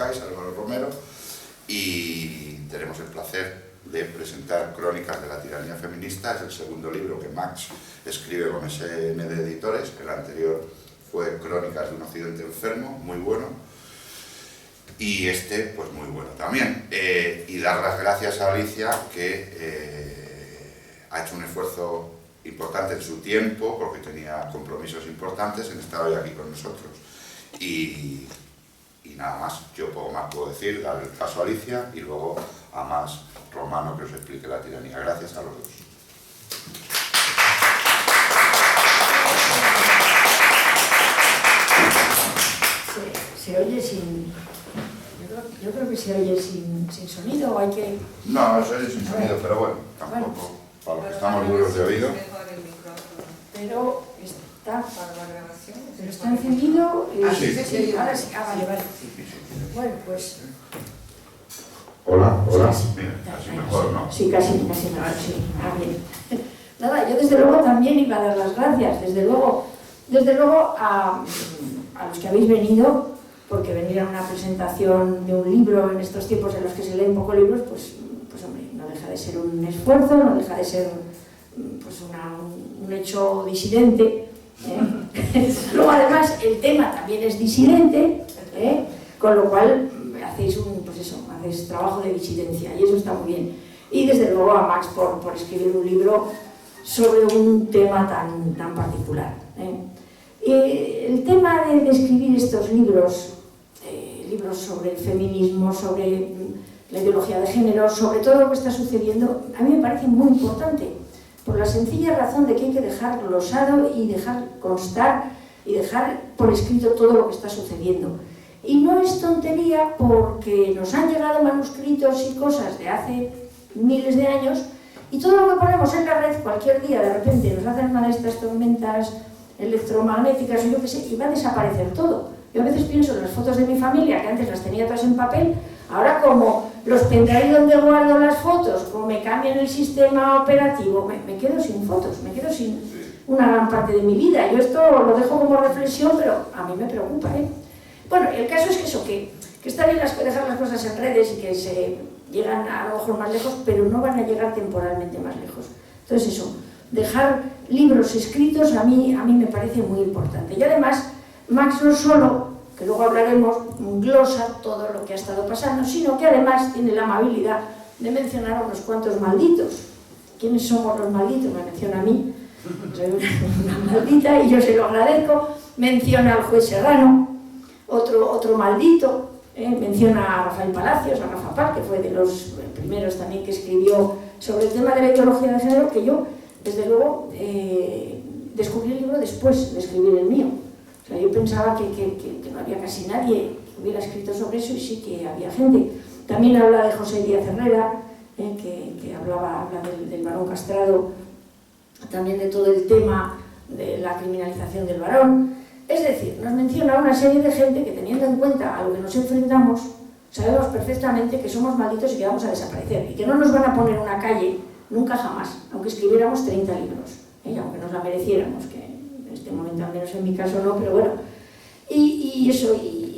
conozcáis, Álvaro Romero, y tenemos el placer de presentar Crónicas de la tiranía feminista. Es el segundo libro que Max escribe con SN de Editores. El anterior fue Crónicas de un Occidente enfermo, muy bueno, y este pues muy bueno también. Y dar las gracias a Alicia, que ha hecho un esfuerzo importante en su tiempo, porque tenía compromisos importantes, en estar hoy aquí con nosotros. Y nada más, yo poco más puedo decir, dar el paso a Alicia y luego a Max Romano que os explique la tiranía. Gracias a los dos. Se oye sin... Yo creo que se oye sin sonido, o hay que... No, se oye sin sonido, pero bueno, tampoco, para los que estamos duros de oído. Pero está... Para la grabación. Pero está encendido... Sí. Ahora sí, vale. Bueno, pues... Hola. Sí. Mira, así mejor, ¿no? Sí, casi mejor, sí. Bien. Nada, yo desde luego también iba a dar las gracias, desde luego a los que habéis venido, porque venir a una presentación de un libro en estos tiempos en los que se leen pocos libros, pues hombre, no deja de ser un esfuerzo, no deja de ser pues un hecho disidente. Luego además el tema también es disidente, con lo cual hacéis trabajo de disidencia y eso está muy bien. Y desde luego a Max por escribir un libro sobre un tema tan particular. El tema de escribir estos libros sobre el feminismo, sobre la ideología de género, sobre todo lo que está sucediendo, a mí me parece muy importante, por la sencilla razón de que hay que dejar glosado y dejar constar y dejar por escrito todo lo que está sucediendo. Y no es tontería, porque nos han llegado manuscritos y cosas de hace miles de años, y todo lo que ponemos en la red, cualquier día de repente nos hacen una de estas tormentas electromagnéticas o yo qué sé, y va a desaparecer todo. Yo a veces pienso en las fotos de mi familia, que antes las tenía todas en papel, ahora como los pendrive donde guardo las fotos, como me cambian el sistema operativo, me quedo sin fotos, me quedo sin una gran parte de mi vida. Yo esto lo dejo como reflexión, pero a mí me preocupa, Bueno, el caso es que está bien dejar las cosas en redes y que se llegan a lo mejor más lejos, pero no van a llegar temporalmente más lejos. Entonces eso, dejar libros escritos a mí me parece muy importante. Y además, Max no solo, que luego hablaremos, glosa todo lo que ha estado pasando, sino que además tiene la amabilidad de mencionar a unos cuantos malditos. ¿Quiénes somos los malditos? Me menciona a mí, soy una maldita y yo se lo agradezco. Menciona al juez Serrano, otro maldito, menciona a Rafael Palacios, a Rafa Pal, que fue de los primeros también que escribió sobre el tema de la ideología de género, que yo, desde luego, descubrí el libro después de escribir el mío. O sea, yo pensaba que no había casi nadie que hubiera escrito sobre eso, y sí que había gente. También habla de José Díaz Herrera, que habla del varón castrado, también de todo el tema de la criminalización del varón. Es decir, nos menciona una serie de gente que, teniendo en cuenta a lo que nos enfrentamos, sabemos perfectamente que somos malditos y que vamos a desaparecer, y que no nos van a poner una calle nunca jamás, aunque escribiéramos 30 libros, aunque nos la mereciéramos, que en este momento, al menos en mi caso, no, pero bueno. Y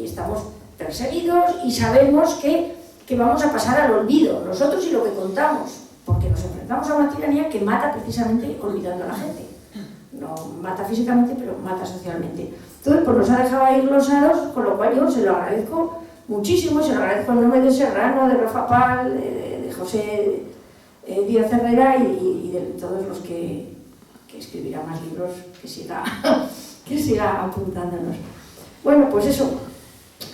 estamos perseguidos y sabemos que vamos a pasar al olvido, nosotros y lo que contamos, porque nos enfrentamos a una tiranía que mata precisamente olvidando a la gente. No mata físicamente, pero mata socialmente. Entonces, pues nos ha dejado ahí glosados, con lo cual yo se lo agradezco muchísimo, se lo agradezco en nombre de Serrano, de Rafa Pal, de José Díaz Herrera y de todos los que escribirá más libros, que siga apuntándonos. Bueno, pues eso,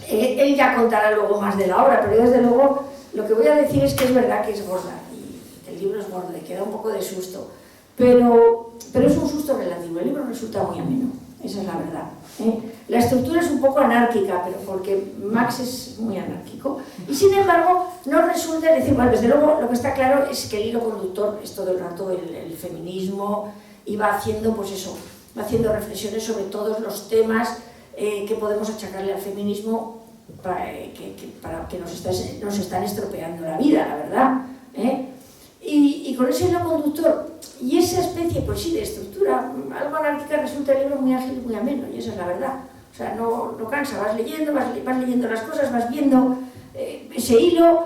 él ya contará luego más de la obra, pero yo desde luego lo que voy a decir es que es verdad que es gorda, y el libro es gordo, y queda un poco de susto. Pero es un susto relativo, el libro resulta muy ameno, esa es la verdad. La estructura es un poco anárquica, pero porque Max es muy anárquico, y sin embargo no resulta decir, bueno, desde luego lo que está claro es que el hilo conductor es todo el rato el feminismo, y va haciendo, pues eso, va haciendo reflexiones sobre todos los temas que podemos achacarle al feminismo para que nos están estropeando la vida, la verdad. Y con ese hilo conductor y esa especie, pues sí, de estructura algo anárquica, resulta el libro muy ágil y muy ameno, y esa es la verdad. O sea, no cansa, vas leyendo las cosas, vas viendo ese hilo,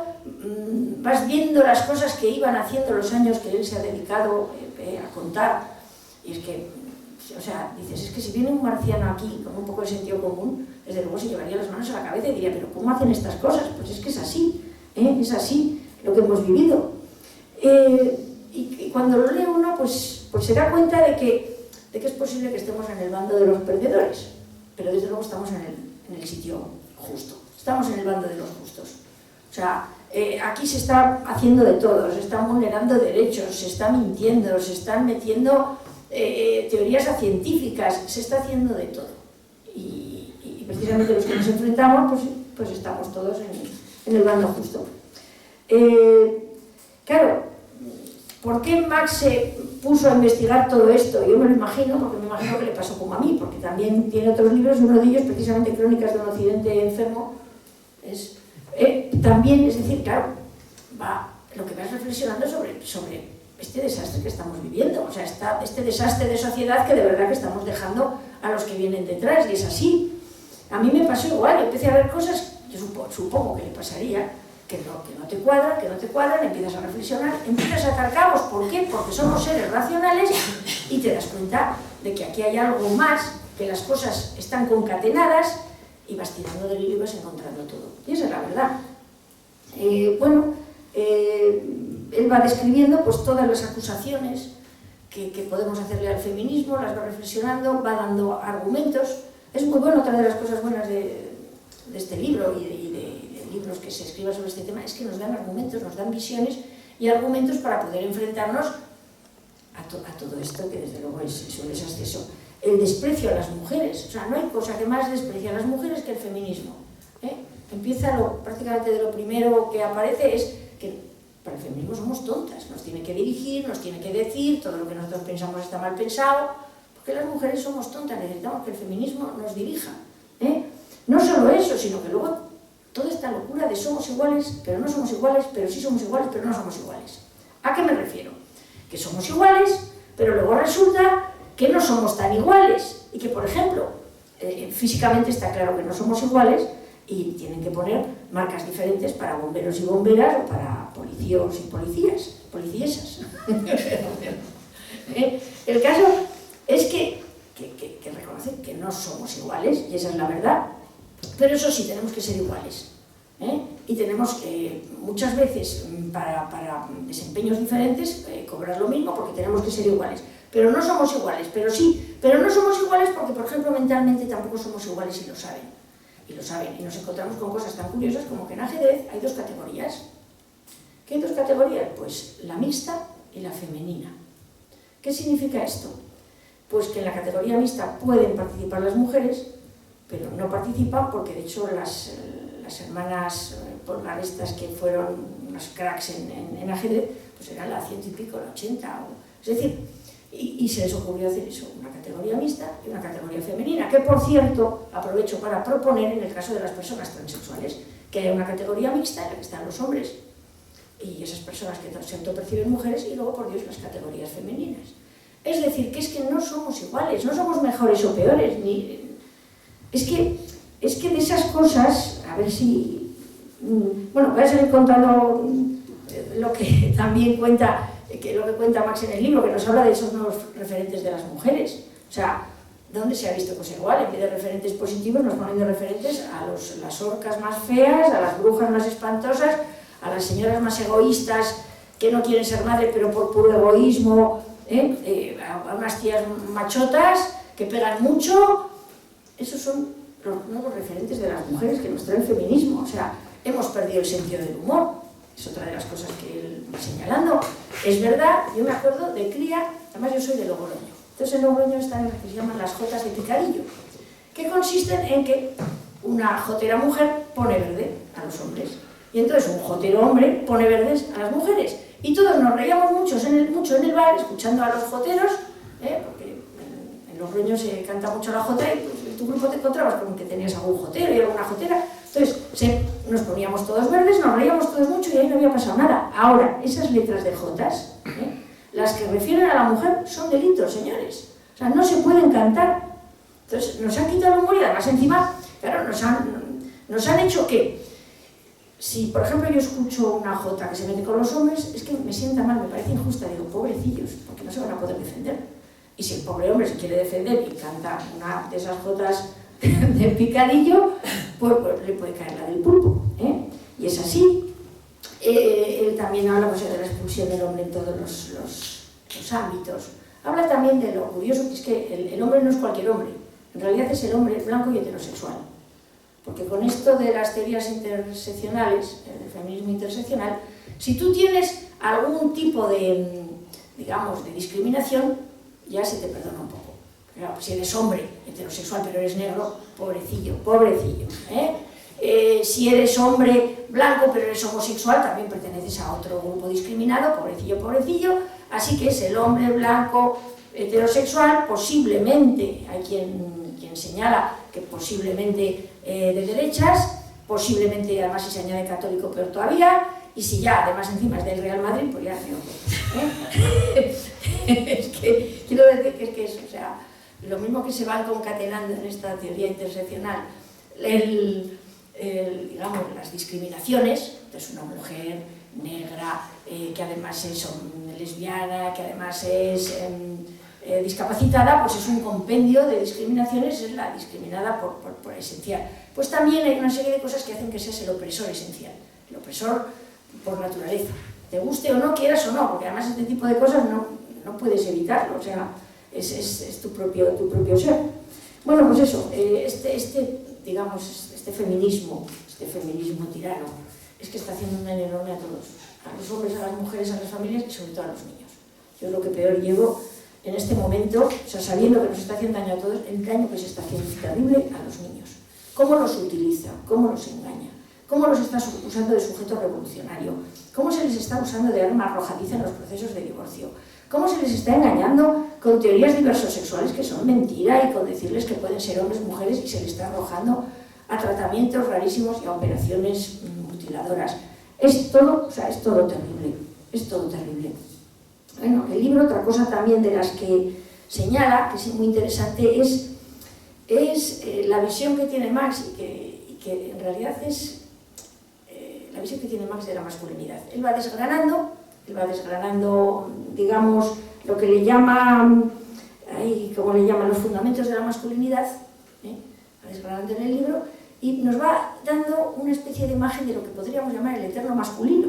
vas viendo las cosas que iban haciendo los años que él se ha dedicado a contar. Y es que, o sea, dices, es que si viene un marciano aquí con un poco de sentido común, desde luego se llevaría las manos a la cabeza y diría, pero ¿cómo hacen estas cosas? Pues es que es así, es así lo que hemos vivido. Y cuando lo lee uno, pues se da cuenta de que es posible que estemos en el bando de los perdedores, pero desde luego estamos en el sitio justo, estamos en el bando de los justos. O sea, aquí se está haciendo de todo, se están vulnerando derechos, se está mintiendo, se están metiendo teorías científicas, se está haciendo de todo. Y precisamente los que nos enfrentamos, pues estamos todos en el bando justo. Claro, ¿por qué Max se puso a investigar todo esto? Yo me lo imagino, porque me imagino que le pasó como a mí, porque también tiene otros libros, uno de ellos precisamente Crónicas de un Occidente enfermo, también, es decir, claro, lo que vas reflexionando sobre este desastre que estamos viviendo, o sea, este desastre de sociedad que de verdad que estamos dejando a los que vienen detrás, y es así. A mí me pasó igual, yo empecé a ver cosas, yo supongo que le pasaría, que no te cuadran, empiezas a reflexionar, empiezas a atar cabos. ¿Por qué? Porque somos seres racionales y te das cuenta de que aquí hay algo más, que las cosas están concatenadas y vas tirando del hilo y vas encontrando todo. Y esa es la verdad. Él va describiendo pues, todas las acusaciones que podemos hacerle al feminismo, las va reflexionando, va dando argumentos. Es muy bueno, otra de las cosas buenas de este libro y de libros que se escriban sobre este tema, es que nos dan argumentos, nos dan visiones y argumentos para poder enfrentarnos a todo esto, que desde luego es un desastre. El desprecio a las mujeres, o sea, no hay cosa que más desprecie a las mujeres que el feminismo. Empieza prácticamente de lo primero que aparece es que para el feminismo somos tontas, nos tiene que dirigir, nos tiene que decir, todo lo que nosotros pensamos está mal pensado, porque las mujeres somos tontas, necesitamos que el feminismo nos dirija. No solo eso, sino que luego toda esta locura de somos iguales, pero no somos iguales, pero sí somos iguales, pero no somos iguales. ¿A qué me refiero? Que somos iguales, pero luego resulta que no somos tan iguales. Y que, por ejemplo, físicamente está claro que no somos iguales y tienen que poner marcas diferentes para bomberos y bomberas o para policías y policiesas. El caso es que reconocen que no somos iguales, y esa es la verdad. Pero eso sí, tenemos que ser iguales. Y tenemos que, muchas veces, para desempeños diferentes, cobrar lo mismo porque tenemos que ser iguales. Pero no somos iguales, pero no somos iguales porque, por ejemplo, mentalmente tampoco somos iguales y lo saben. Y nos encontramos con cosas tan curiosas como que en ajedrez hay dos categorías. ¿Qué hay dos categorías? Pues la mixta y la femenina. ¿Qué significa esto? Pues que en la categoría mixta pueden participar las mujeres, pero no participan porque, de hecho, las hermanas polgarestas que fueron unas cracks en ajedrez, pues eran la 100 y pico, la 80, es decir, y se les ocurrió hacer eso, una categoría mixta y una categoría femenina, que, por cierto, aprovecho para proponer en el caso de las personas transexuales, que haya una categoría mixta en la que están los hombres y esas personas que se autoperciben mujeres, y luego, por Dios, las categorías femeninas. Es decir, que es que no somos iguales, no somos mejores o peores, es que de esas cosas, a ver si... Bueno, voy a seguir contando lo que también cuenta Max en el libro, que nos habla de esos nuevos referentes de las mujeres. O sea, ¿dónde se ha visto cosa igual? En vez de referentes positivos nos ponen de referentes a las orcas más feas, a las brujas más espantosas, a las señoras más egoístas que no quieren ser madres pero por puro egoísmo, a unas tías machotas que pegan mucho. Esos son los nuevos referentes de las mujeres que nos trae el feminismo. O sea, hemos perdido el sentido del humor. Es otra de las cosas que él va señalando. Es verdad, yo me acuerdo de cría, además yo soy de Logroño. Entonces en Logroño están lo que se llaman las jotas de picadillo, que consisten en que una jotera mujer pone verde a los hombres. Y entonces un jotero hombre pone verdes a las mujeres. Y todos nos reíamos mucho en el bar, escuchando a los joteros, porque en Logroño se canta mucho la jota y pues, en tu grupo te encontrabas con que tenías algún jotero y alguna jotera. Entonces nos poníamos todos verdes, nos reíamos todos mucho y ahí no había pasado nada. Ahora, esas letras de jotas, las que refieren a la mujer, son delitos, señores. O sea, no se pueden cantar. Entonces, nos han quitado el humor y además encima, claro, nos han hecho que, si por ejemplo yo escucho una jota que se mete con los hombres, es que me sienta mal, me parece injusta, digo, pobrecillos, porque no se van a poder defender. Y si el pobre hombre se quiere defender y canta una de esas jotas de picadillo, pues le puede caer la del pulpo, ¿eh? Y es así. Él también habla pues, de la expulsión del hombre en todos los ámbitos. Habla también de lo curioso que es que el hombre no es cualquier hombre, en realidad es el hombre blanco y heterosexual. Porque con esto de las teorías interseccionales, el feminismo interseccional, si tú tienes algún tipo de, digamos, de discriminación, ya se te perdona un poco. Claro, si eres hombre heterosexual pero eres negro, pobrecillo, pobrecillo, ¿eh? Si eres hombre blanco pero eres homosexual, también perteneces a otro grupo discriminado, pobrecillo, pobrecillo. Así que es el hombre blanco heterosexual, posiblemente, hay quien señala que posiblemente de derechas, posiblemente además si se añade católico peor todavía, y si ya además encima es del Real Madrid, pues ya no. Es que quiero decir que es que es, o sea, lo mismo que se van concatenando en esta teoría interseccional, digamos, las discriminaciones, entonces una mujer negra, que además es lesbiana, que además es discapacitada, pues es un compendio de discriminaciones, es la discriminada por esencial. Pues también hay una serie de cosas que hacen que seas el opresor esencial, el opresor por naturaleza, te guste o no, quieras o no, porque además este tipo de cosas no puedes evitarlo, o sea, es tu propio ser. Bueno, pues eso, digamos, este feminismo tirano, es que está haciendo un daño enorme a todos, a los hombres, a las mujeres, a las familias y sobre todo a los niños. Yo lo que peor llevo en este momento, o sea, sabiendo que nos está haciendo daño a todos, el daño que se está haciendo es terrible a los niños. ¿Cómo los utiliza? ¿Cómo los engaña? ¿Cómo los está usando de sujeto revolucionario? ¿Cómo se les está usando de arma arrojadiza en los procesos de divorcio? ¿Cómo se les está engañando con teorías diversosexuales que son mentira y con decirles que pueden ser hombres, mujeres y se les está arrojando a tratamientos rarísimos y a operaciones mutiladoras? Es todo terrible, es todo terrible. Bueno, el libro, otra cosa también de las que señala, que es muy interesante, es la visión que tiene Marx y que en realidad es la visión que tiene Marx de la masculinidad. Él va desgranando, digamos, lo que le llama, como le llaman los fundamentos de la masculinidad, va desgranando en el libro, y nos va dando una especie de imagen de lo que podríamos llamar el eterno masculino,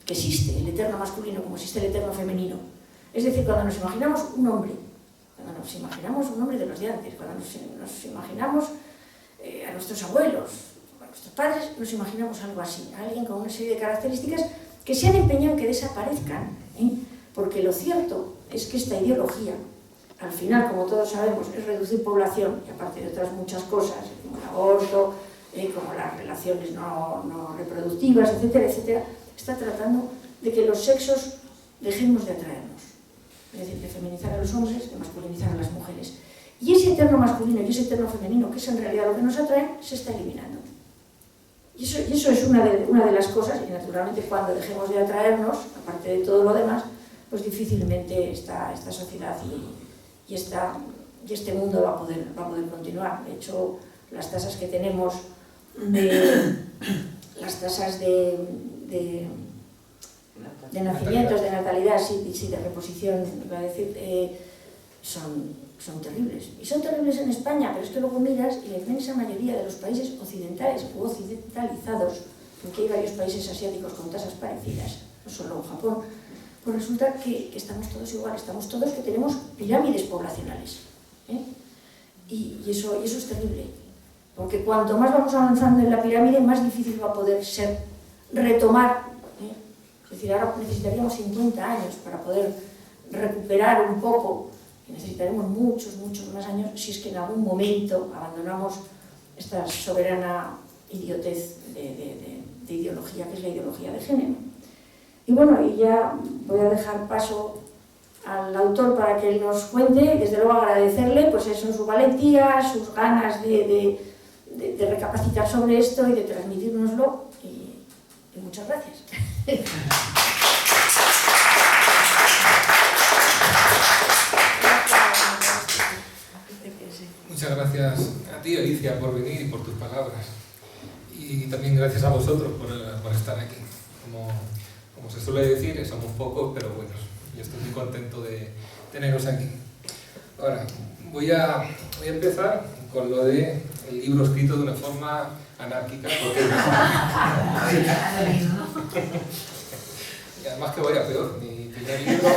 que existe, el eterno masculino, como existe el eterno femenino. Es decir, cuando nos imaginamos un hombre de los de antes, cuando nos imaginamos a nuestros abuelos, a nuestros padres, nos imaginamos algo así, alguien con una serie de características que se han empeñado en que desaparezcan, porque lo cierto es que esta ideología, al final, como todos sabemos, es reducir población, y aparte de otras muchas cosas, como el aborto, como las relaciones no reproductivas, etcétera, etcétera, está tratando de que los sexos dejemos de atraernos, es decir, de feminizar a los hombres, de masculinizar a las mujeres. Y ese eterno masculino y ese eterno femenino, que es en realidad lo que nos atrae, se está eliminando. Y eso es una de las cosas, y naturalmente cuando dejemos de atraernos, aparte de todo lo demás, pues difícilmente esta sociedad y este mundo va a poder continuar. De hecho, las tasas que tenemos las tasas de nacimientos, de natalidad, sí, de reposición, iba a decir, son terribles. Y son terribles en España, pero es que luego miras y la inmensa mayoría de los países occidentales u occidentalizados, porque hay varios países asiáticos con tasas parecidas, no solo Japón, pues resulta que estamos todos igual, estamos todos que tenemos pirámides poblacionales. Y eso es terrible, porque cuanto más vamos avanzando en la pirámide, más difícil va a poder ser retomar. Es decir, ahora necesitaríamos 50 años para poder recuperar un poco, y necesitaremos muchos más años si es que en algún momento abandonamos esta soberana idiotez de ideología, que es la ideología de género. Y bueno, y ya voy a dejar paso al autor para que él nos cuente, y desde luego agradecerle pues eso, su valentía, sus ganas de recapacitar sobre esto y de transmitírnoslo, y muchas gracias. Muchas gracias, Alicia, por venir y por tus palabras. Y también gracias a vosotros por estar aquí. Como se suele decir, somos pocos pero buenos. Yo estoy muy contento de teneros aquí. Ahora, voy a empezar con lo del libro escrito de una forma anárquica, porque y además que vaya peor. Mi primer libro,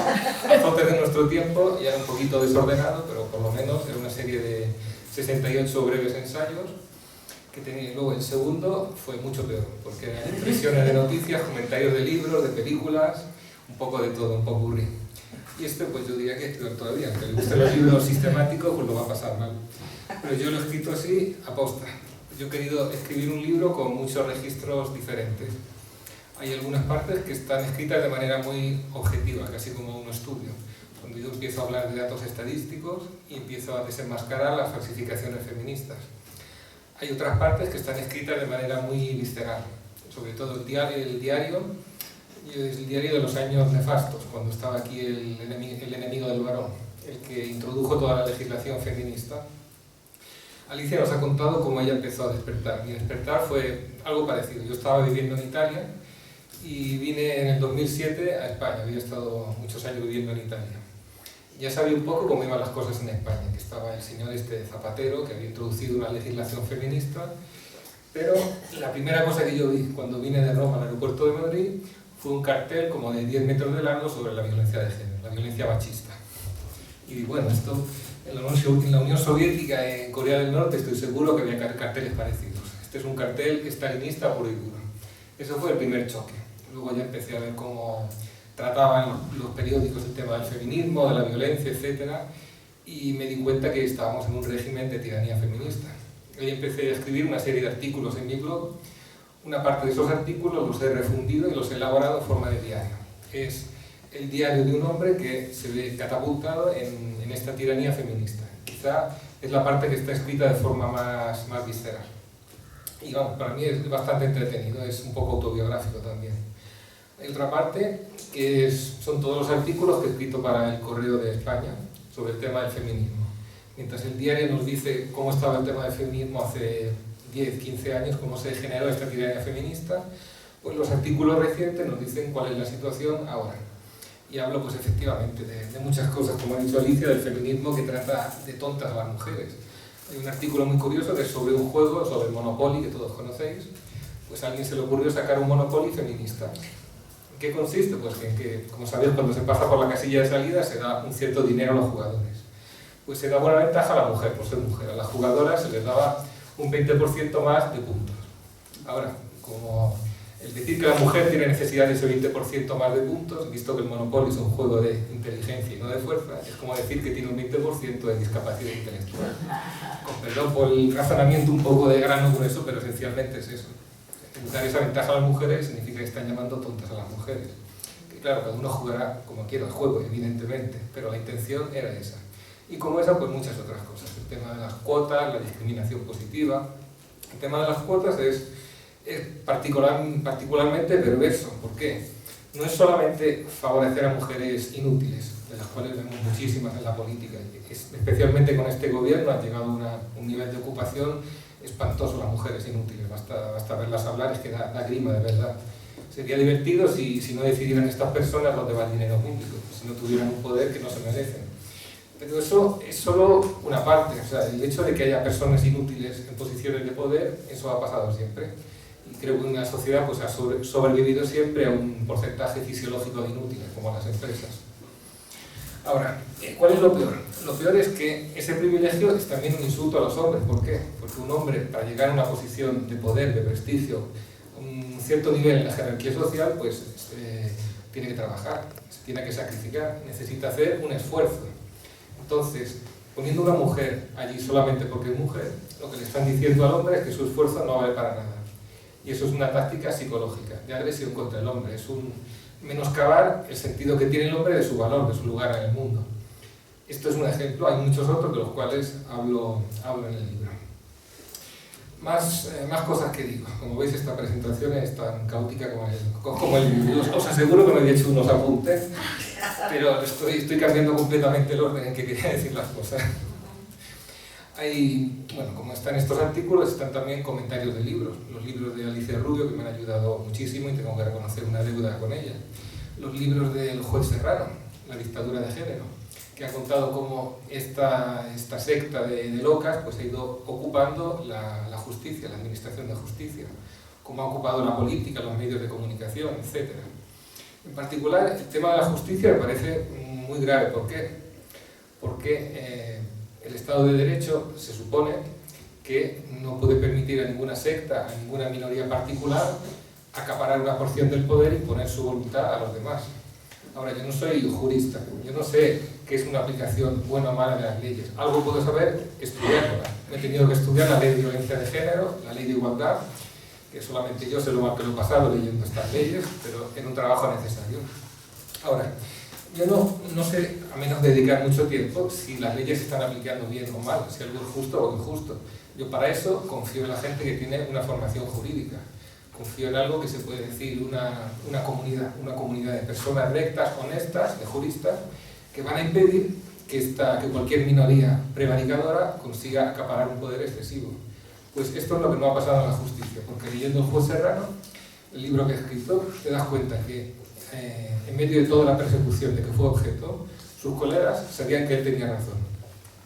Azotes de nuestro tiempo, ya era un poquito desordenado, pero por lo menos era una serie de 68 breves ensayos que tenía. Luego el segundo fue mucho peor, porque eran impresiones de noticias, comentarios de libros, de películas, un poco de todo, un poco aburrido. Y este, pues yo diría que es peor todavía, aunque le gusten los libros sistemáticos, pues lo va a pasar mal. Pero yo lo he escrito así, aposta. Yo he querido escribir un libro con muchos registros diferentes. Hay algunas partes que están escritas de manera muy objetiva, casi como un estudio. Cuando yo empiezo a hablar de datos estadísticos y empiezo a desenmascarar las falsificaciones feministas. Hay otras partes que están escritas de manera muy visceral, sobre todo el diario es el diario de los años nefastos, cuando estaba aquí el enemigo del varón, el que introdujo toda la legislación feminista. Alicia nos ha contado cómo ella empezó a despertar. Mi despertar fue algo parecido. Yo estaba viviendo en Italia y vine en el 2007 a España. Había estado muchos años viviendo en Italia. Ya sabía un poco cómo iban las cosas en España, que estaba el señor Zapatero, que había introducido una legislación feminista, pero la primera cosa que yo vi cuando vine de Roma al aeropuerto de Madrid fue un cartel como de 10 metros de largo sobre la violencia de género, la violencia machista. Y bueno, esto en la Unión Soviética, en Corea del Norte, estoy seguro que había carteles parecidos. Este es un cartel estalinista puro y duro. Eso fue el primer choque. Luego ya empecé a ver cómo trataban los periódicos el tema del feminismo, de la violencia, etc. Y me di cuenta que estábamos en un régimen de tiranía feminista. Ahí empecé a escribir una serie de artículos en mi blog. Una parte de esos artículos los he refundido y los he elaborado en forma de diario. Es el diario de un hombre que se ve catapultado en esta tiranía feminista. Quizá es la parte que está escrita de forma más visceral. Y vamos, para mí es bastante entretenido, es un poco autobiográfico también. Hay otra parte que son todos los artículos que he escrito para el Correo de España sobre el tema del feminismo. Mientras el diario nos dice cómo estaba el tema del feminismo hace 10, 15 años, cómo se generó esta tiranía feminista, pues los artículos recientes nos dicen cuál es la situación ahora. Y hablo pues efectivamente de muchas cosas, como ha dicho Alicia, del feminismo que trata de tontas a las mujeres. Hay un artículo muy curioso que es sobre un juego, sobre el Monopoly, que todos conocéis. Pues a alguien se le ocurrió sacar un Monopoly feminista. ¿En qué consiste? Pues que, como sabéis, cuando se pasa por la casilla de salida se da un cierto dinero a los jugadores. Pues se da buena ventaja a la mujer, por ser mujer. A las jugadoras se les daba un 20% más de puntos. Ahora, como el decir que la mujer tiene necesidad de ese 20% más de puntos, visto que el Monopoly es un juego de inteligencia y no de fuerza, es como decir que tiene un 20% de discapacidad intelectual. Con perdón por el razonamiento un poco de grano con eso, pero esencialmente es eso. Dar esa ventaja a las mujeres significa que están llamando tontas a las mujeres. Que claro, cada uno jugará como quiera el juego, evidentemente, pero la intención era esa. Y como esa, pues muchas otras cosas. El tema de las cuotas, la discriminación positiva. El tema de las cuotas es particularmente perverso. ¿Por qué? No es solamente favorecer a mujeres inútiles, de las cuales vemos muchísimas en la política. Especialmente con este gobierno han llegado a un nivel de ocupación espantoso las mujeres inútiles. Basta verlas hablar, es que da grima de verdad. Sería divertido si no decidieran estas personas dónde va el dinero público, si no tuvieran un poder que no se merecen. Pero eso es solo una parte. O sea, el hecho de que haya personas inútiles en posiciones de poder, eso ha pasado siempre. Y creo que una sociedad pues, ha sobrevivido siempre a un porcentaje fisiológico de inútiles, como las empresas. Ahora, ¿cuál es lo peor? Lo peor es que ese privilegio es también un insulto a los hombres. ¿Por qué? Porque un hombre, para llegar a una posición de poder, de prestigio, un cierto nivel en la jerarquía social, pues tiene que trabajar, se tiene que sacrificar, necesita hacer un esfuerzo. Entonces, poniendo una mujer allí solamente porque es mujer, lo que le están diciendo al hombre es que su esfuerzo no vale para nada. Y eso es una táctica psicológica, de agresión contra el hombre. Es un menoscabar el sentido que tiene el hombre de su valor, de su lugar en el mundo. Esto es un ejemplo, hay muchos otros de los cuales hablo en el libro. Más cosas que digo. Como veis, esta presentación es tan caótica como el os aseguro que me había hecho unos apuntes, pero estoy cambiando completamente el orden en que quería decir las cosas. Hay, bueno, como están estos artículos, están también comentarios de libros. Los libros de Alicia Rubio, que me han ayudado muchísimo y tengo que reconocer una deuda con ella. Los libros del juez Serrano, La dictadura de género, que ha contado cómo esta secta de locas pues, ha ido ocupando la justicia, la administración de justicia, cómo ha ocupado la política, los medios de comunicación, etc. En particular, el tema de la justicia me parece muy grave. ¿Por qué? Porque el Estado de Derecho se supone que no puede permitir a ninguna secta, a ninguna minoría particular, acaparar una porción del poder y poner su voluntad a los demás. Ahora, yo no soy jurista, yo no sé qué es una aplicación buena o mala de las leyes. Algo puedo saber estudiándola. He tenido que estudiar la ley de violencia de género, la ley de igualdad, que solamente yo sé lo mal que lo he pasado leyendo estas leyes, pero en un trabajo necesario. Ahora, yo no sé, a menos de dedicar mucho tiempo, si las leyes se están aplicando bien o mal, si algo es justo o injusto. Yo para eso confío en la gente que tiene una formación jurídica. Confío en algo que se puede decir una comunidad de personas rectas, honestas, de juristas, que van a impedir que cualquier minoría prevaricadora consiga acaparar un poder excesivo. Pues esto es lo que no ha pasado en la justicia, porque leyendo el juez Serrano, el libro que he escrito, te das cuenta que en medio de toda la persecución de que fue objeto, sus colegas sabían que él tenía razón.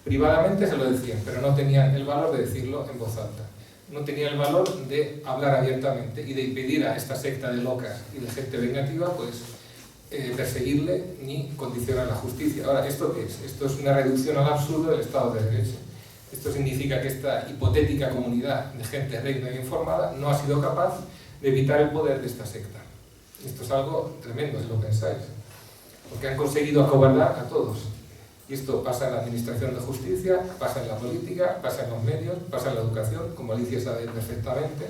Privadamente se lo decían, pero no tenían el valor de decirlo en voz alta. No tenía el valor de hablar abiertamente y de impedir a esta secta de locas y de gente vengativa pues, perseguirle ni condicionar la justicia. Ahora, ¿esto qué es? Esto es una reducción al absurdo del Estado de Derecho. Esto significa que esta hipotética comunidad de gente recta y informada no ha sido capaz de evitar el poder de esta secta. Esto es algo tremendo, si lo pensáis, porque han conseguido acobardar a todos. Y esto pasa en la administración de justicia, pasa en la política, pasa en los medios, pasa en la educación, como Alicia sabe perfectamente.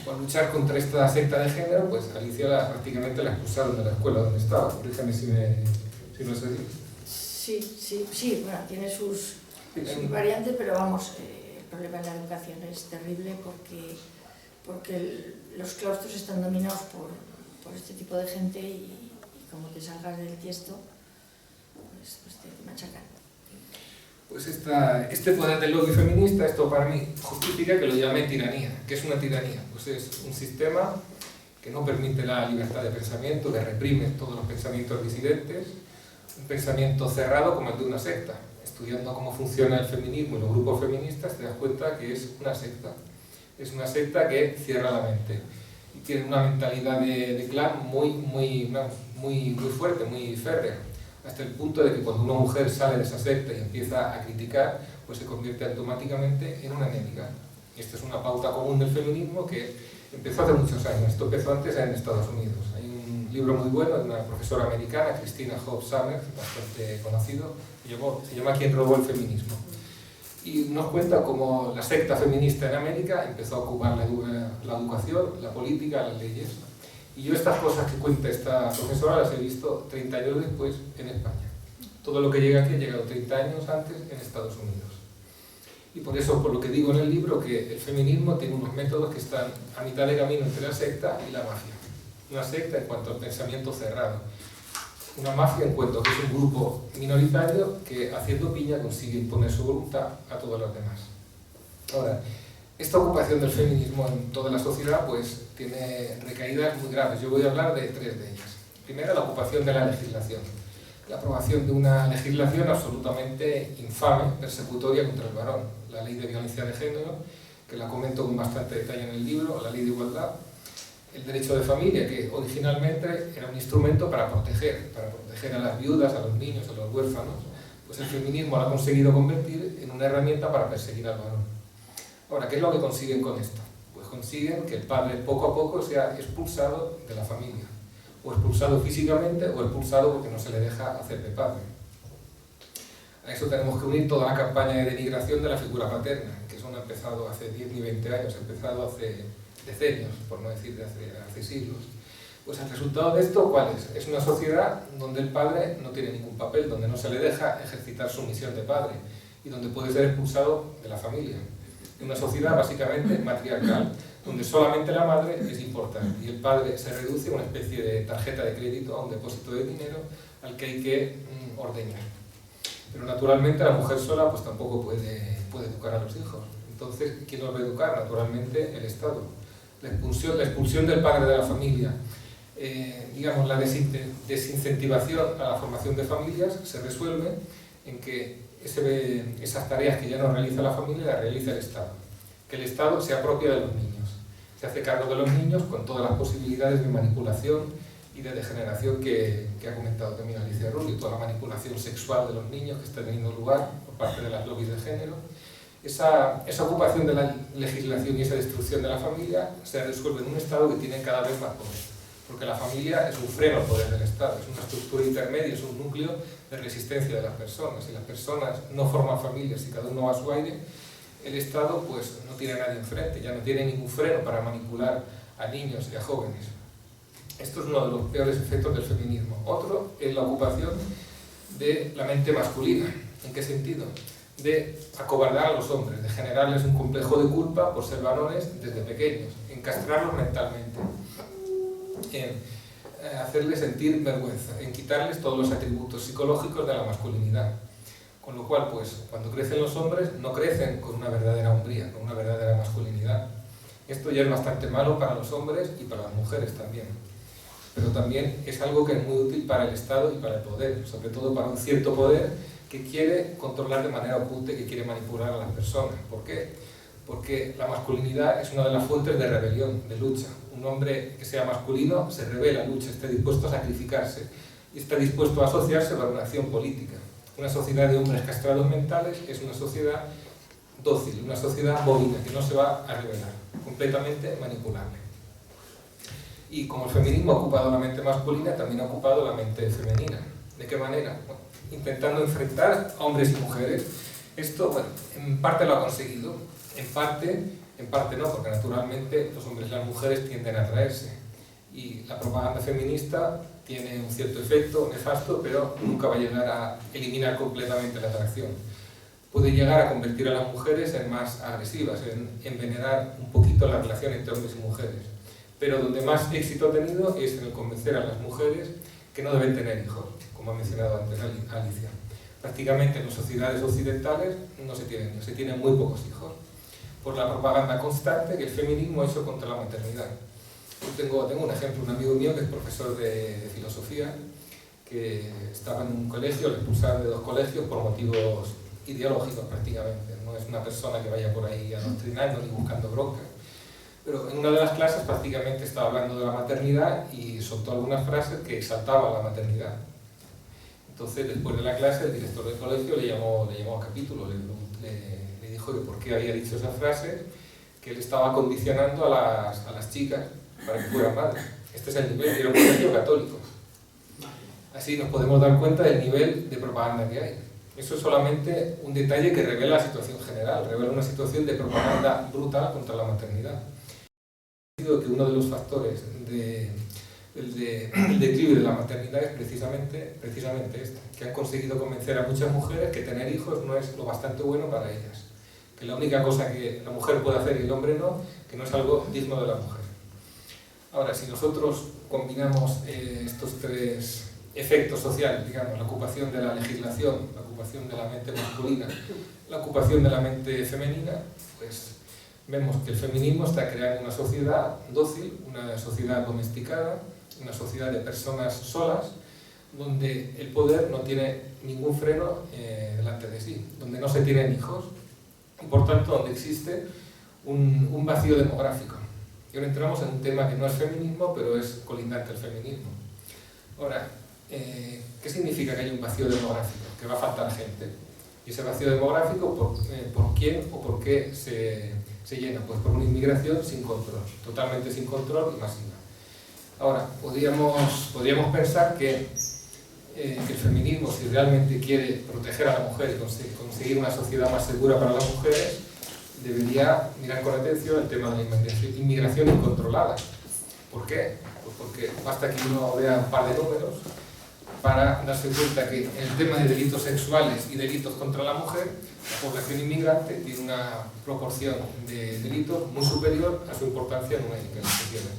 Por luchar contra esta secta de género, pues Alicia prácticamente la expulsaron de la escuela donde estaba. Corrígeme si no sé decir. Sí, bueno, tiene sus variantes, pero vamos, el problema en la educación es terrible porque los claustros están dominados por este tipo de gente y como te salgas del tiesto, pues te machacan. Pues este poder del lobby feminista, esto para mí justifica que lo llame tiranía. ¿Qué es una tiranía? Pues es un sistema que no permite la libertad de pensamiento, que reprime todos los pensamientos disidentes, un pensamiento cerrado como el de una secta. Estudiando cómo funciona el feminismo y los grupos feministas te das cuenta que es una secta. Es una secta que cierra la mente y tiene una mentalidad de clan muy fuerte, muy férrea, hasta el punto de que cuando una mujer sale de esa secta y empieza a criticar, pues se convierte automáticamente en una enemiga. Esta es una pauta común del feminismo que empezó hace muchos años. Esto empezó antes en Estados Unidos. Hay un libro muy bueno de una profesora americana, Christina Hobbs Summers, bastante conocido, se llama ¿Quién robó el feminismo? Y nos cuenta cómo la secta feminista en América empezó a ocupar la educación, la política, las leyes. Y yo estas cosas que cuenta esta profesora las he visto 30 años después en España. Todo lo que llega aquí ha llegado 30 años antes en Estados Unidos. Y por eso, por lo que digo en el libro, que el feminismo tiene unos métodos que están a mitad de camino entre la secta y la mafia. Una secta en cuanto al pensamiento cerrado. Una mafia en cuanto a que es un grupo minoritario que haciendo piña consigue imponer su voluntad a todos los demás. Ahora, esta ocupación del feminismo en toda la sociedad pues tiene recaídas muy graves. Yo voy a hablar de 3 de ellas. Primero, la ocupación de la legislación. La aprobación de una legislación absolutamente infame, persecutoria contra el varón. La ley de violencia de género, que la comento con bastante detalle en el libro, la ley de igualdad. El derecho de familia, que originalmente era un instrumento para proteger a las viudas, a los niños, a los huérfanos. Pues el feminismo lo ha conseguido convertir en una herramienta para perseguir al varón. Ahora, ¿qué es lo que consiguen con esto? Pues consiguen que el padre poco a poco sea expulsado de la familia, o expulsado físicamente, o expulsado porque no se le deja hacer de padre. A eso tenemos que unir toda la campaña de denigración de la figura paterna, que eso no ha empezado hace 10 ni 20 años, ha empezado hace decenios, por no decir de hace siglos. Pues el resultado de esto, ¿cuál es? Es una sociedad donde el padre no tiene ningún papel, donde no se le deja ejercitar su misión de padre y donde puede ser expulsado de la familia. Una sociedad básicamente matriarcal, donde solamente la madre es importante y el padre se reduce a una especie de tarjeta de crédito, a un depósito de dinero al que hay que ordeñar. Pero naturalmente la mujer sola pues tampoco puede educar a los hijos. Entonces, ¿quién los va a educar? Naturalmente el Estado. La expulsión del padre de la familia, digamos, la desincentivación a la formación de familias se resuelve en que esas tareas que ya no realiza la familia las realiza el Estado. Que el Estado se apropia de los niños, se hace cargo de los niños con todas las posibilidades de manipulación y de degeneración que ha comentado también Alicia Rulli, toda la manipulación sexual de los niños que está teniendo lugar por parte de las lobbies de género. Esa ocupación de la legislación y esa destrucción de la familia se resuelve en un Estado que tiene cada vez más poder. Porque la familia es un freno al poder del Estado, es una estructura intermedia, es un núcleo de resistencia de las personas. Si las personas no forman familias y cada uno va a su aire, el Estado pues no tiene a nadie enfrente, ya no tiene ningún freno para manipular a niños y a jóvenes. Esto es uno de los peores efectos del feminismo. Otro es la ocupación de la mente masculina. ¿En qué sentido? De acobardar a los hombres, de generarles un complejo de culpa por ser varones desde pequeños, en castrarlos mentalmente, en hacerles sentir vergüenza, en quitarles todos los atributos psicológicos de la masculinidad. Con lo cual, pues, cuando crecen los hombres, no crecen con una verdadera hombría, con una verdadera masculinidad. Esto ya es bastante malo para los hombres y para las mujeres también. Pero también es algo que es muy útil para el Estado y para el poder, sobre todo para un cierto poder que quiere controlar de manera oculta y que quiere manipular a las personas. ¿Por qué? Porque la masculinidad es una de las fuentes de rebelión, de lucha. Un hombre que sea masculino se rebela, lucha, está dispuesto a sacrificarse y está dispuesto a asociarse para una acción política. Una sociedad de hombres castrados mentales es una sociedad dócil, una sociedad bovina, que no se va a rebelar, completamente manipulable. Y como el feminismo ha ocupado la mente masculina, también ha ocupado la mente femenina. ¿De qué manera? Bueno, intentando enfrentar a hombres y mujeres. Esto, bueno, en parte lo ha conseguido, en parte no, porque naturalmente los hombres y las mujeres tienden a atraerse. Y la propaganda feminista tiene un cierto efecto nefasto, pero nunca va a llegar a eliminar completamente la atracción. Puede llegar a convertir a las mujeres en más agresivas, en envenenar un poquito la relación entre hombres y mujeres. Pero donde más éxito ha tenido es en el convencer a las mujeres que no deben tener hijos, como ha mencionado antes Alicia. Prácticamente en las sociedades occidentales no se tienen hijos, se tienen muy pocos hijos, por la propaganda constante que el feminismo ha hecho contra la maternidad. Yo tengo un ejemplo, un amigo mío que es profesor de filosofía, que estaba en un colegio, le expulsaron de 2 colegios por motivos ideológicos prácticamente. No es una persona que vaya por ahí adoctrinando ni buscando bronca. Pero en una de las clases prácticamente estaba hablando de la maternidad y soltó algunas frases que exaltaban la maternidad. Entonces, después de la clase, el director del colegio le llamó a capítulo, le dijo que por qué había dicho esas frases, que él estaba condicionando a las chicas para que fueran madres. Este es el nivel, era un colegio católico. Así nos podemos dar cuenta del nivel de propaganda que hay. Eso es solamente un detalle que revela la situación general, revela una situación de propaganda brutal contra la maternidad. Que uno de los factores del declive de la maternidad es precisamente este, que han conseguido convencer a muchas mujeres que tener hijos no es lo bastante bueno para ellas, que la única cosa que la mujer puede hacer y el hombre no, que no es algo digno de la mujer. Ahora, si nosotros combinamos estos 3 efectos sociales, digamos, la ocupación de la legislación, la ocupación de la mente masculina, la ocupación de la mente femenina, pues vemos que el feminismo está creando una sociedad dócil, una sociedad domesticada, una sociedad de personas solas, donde el poder no tiene ningún freno delante de sí, donde no se tienen hijos y por tanto donde existe un vacío demográfico. Y ahora entramos en un tema que no es feminismo, pero es colindante al feminismo. Ahora, ¿qué significa que hay un vacío demográfico? Que va a faltar gente. Y ese vacío demográfico, ¿por quién o por qué se llena? Pues por una inmigración sin control, totalmente sin control y masiva. Ahora, podríamos pensar que el feminismo, si realmente quiere proteger a la mujer y conseguir una sociedad más segura para las mujeres, debería mirar con atención el tema de la inmigración incontrolada. ¿Por qué? Pues porque basta que uno vea un par de números para darse cuenta que en el tema de delitos sexuales y delitos contra la mujer, la población inmigrante tiene una proporción de delitos muy superior a su importancia numérica en la sociedad.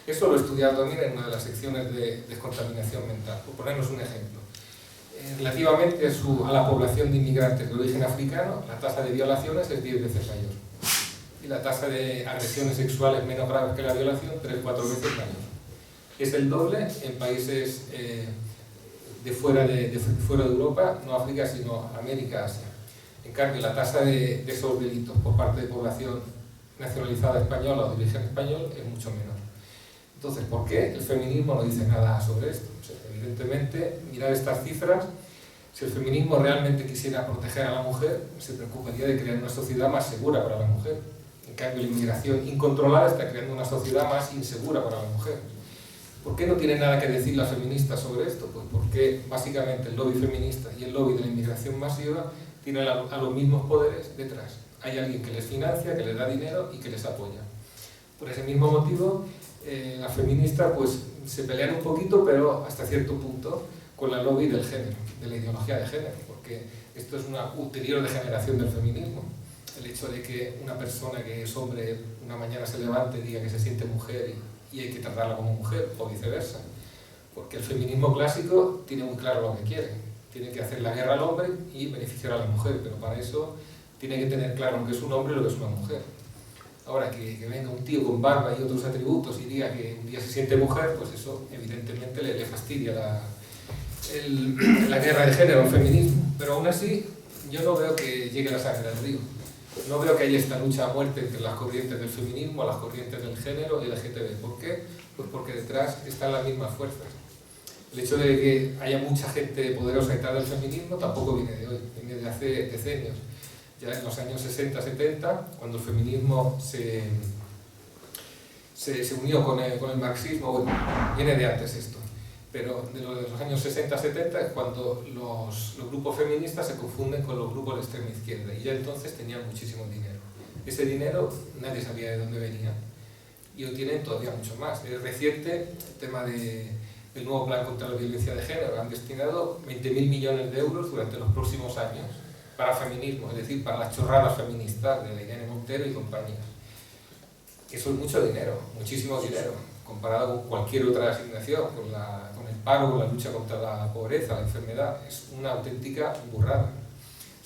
Eso lo he estudiado también en una de las secciones de descontaminación mental. Por ponernos un ejemplo. relativamente a la población de inmigrantes de origen africano, la tasa de violaciones es 10 veces mayor. Y la tasa de agresiones sexuales menos graves que la violación, 3-4 veces mayor. Es el doble en países de fuera de Europa, no África, sino América, Asia. En cambio, la tasa de esos delitos por parte de población nacionalizada española o de origen español es mucho menor. Entonces, ¿por qué el feminismo no dice nada sobre esto? O sea, evidentemente, mirar estas cifras, si el feminismo realmente quisiera proteger a la mujer, se preocuparía de crear una sociedad más segura para la mujer. En cambio, la inmigración incontrolada está creando una sociedad más insegura para la mujer. ¿Por qué no tienen nada que decir las feministas sobre esto? Pues porque básicamente el lobby feminista y el lobby de la inmigración masiva tienen a los mismos poderes detrás. Hay alguien que les financia, que les da dinero y que les apoya. Por ese mismo motivo, las feministas pues, se pelean un poquito, pero hasta cierto punto, con la lobby del género, de la ideología de género, porque esto es una ulterior degeneración del feminismo. El hecho de que una persona que es hombre una mañana se levante y diga que se siente mujer y hay que tratarla como mujer, o viceversa. Porque el feminismo clásico tiene muy claro lo que quiere. Tiene que hacer la guerra al hombre y beneficiar a la mujer, pero para eso tiene que tener claro lo que es un hombre y lo que es una mujer. Ahora, que venga un tío con barba y otros atributos y diga que un día se siente mujer, pues eso evidentemente le fastidia la guerra de género, el feminismo. Pero aún así, yo no veo que llegue la sangre al río. No veo que haya esta lucha a muerte entre las corrientes del feminismo, las corrientes del género y el LGTB. ¿Por qué? Pues porque detrás están las mismas fuerzas. El hecho de que haya mucha gente poderosa detrás del feminismo tampoco viene de hoy, viene de hace decenios. Ya en los años 60-70, cuando el feminismo se unió con el marxismo, bueno, viene de antes esto, pero de los años 60-70 es cuando los grupos feministas se confunden con los grupos de extrema izquierda y ya entonces tenían muchísimo dinero. Ese dinero nadie sabía de dónde venía y hoy tienen todavía mucho más. Es reciente el tema del nuevo plan contra la violencia de género. Han destinado 20.000 millones de euros durante los próximos años para feminismo, es decir, para las chorradas feministas de la Irene Montero y compañía. Eso es mucho dinero, muchísimo dinero, comparado con cualquier otra asignación, con el paro, con la lucha contra la pobreza, la enfermedad. Es una auténtica burrada,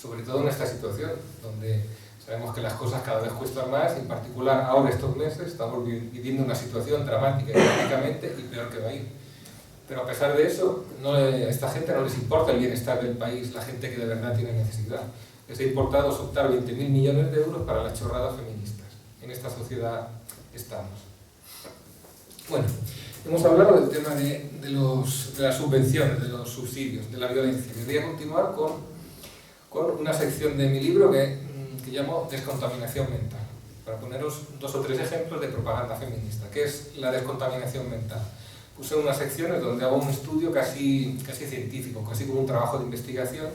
sobre todo en esta situación, donde sabemos que las cosas cada vez cuestan más, en particular ahora estos meses estamos viviendo una situación dramática económicamente y peor que va a ir. Pero a pesar de eso, a esta gente no les importa el bienestar del país, la gente que de verdad tiene necesidad. Les ha importado soltar 20.000 millones de euros para las chorradas feministas. En esta sociedad estamos. Bueno, hemos hablado del tema de las subvenciones, de los subsidios, de la violencia. Y voy a continuar con una sección de mi libro que llamo Descontaminación mental, para poneros 2 o 3 ejemplos de propaganda feminista. ¿Qué es la descontaminación mental? Puse unas secciones donde hago un estudio casi científico, casi como un trabajo de investigación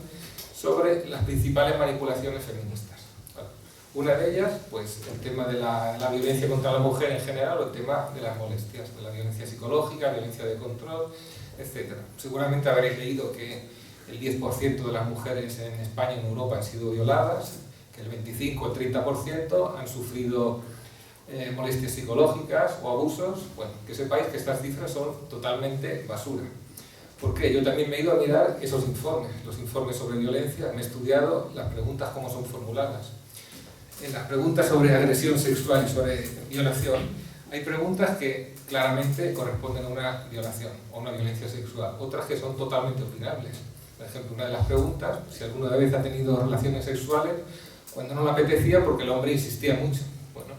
sobre las principales manipulaciones feministas. Bueno, una de ellas, pues el tema de la violencia contra la mujer en general, o el tema de las molestias, de la violencia psicológica, violencia de control, etc. Seguramente habréis leído que el 10% de las mujeres en España y en Europa han sido violadas, que el 25 o el 30% han sufrido molestias psicológicas o abusos. Bueno, que sepáis que estas cifras son totalmente basura. ¿Por qué? Yo también me he ido a mirar esos informes, los informes sobre violencia, me he estudiado las preguntas cómo son formuladas. En las preguntas sobre agresión sexual y sobre violación, hay preguntas que claramente corresponden a una violación o una violencia sexual, otras que son totalmente opinables. Por ejemplo, una de las preguntas, si alguna vez ha tenido relaciones sexuales cuando no le apetecía porque el hombre insistía mucho. Bueno,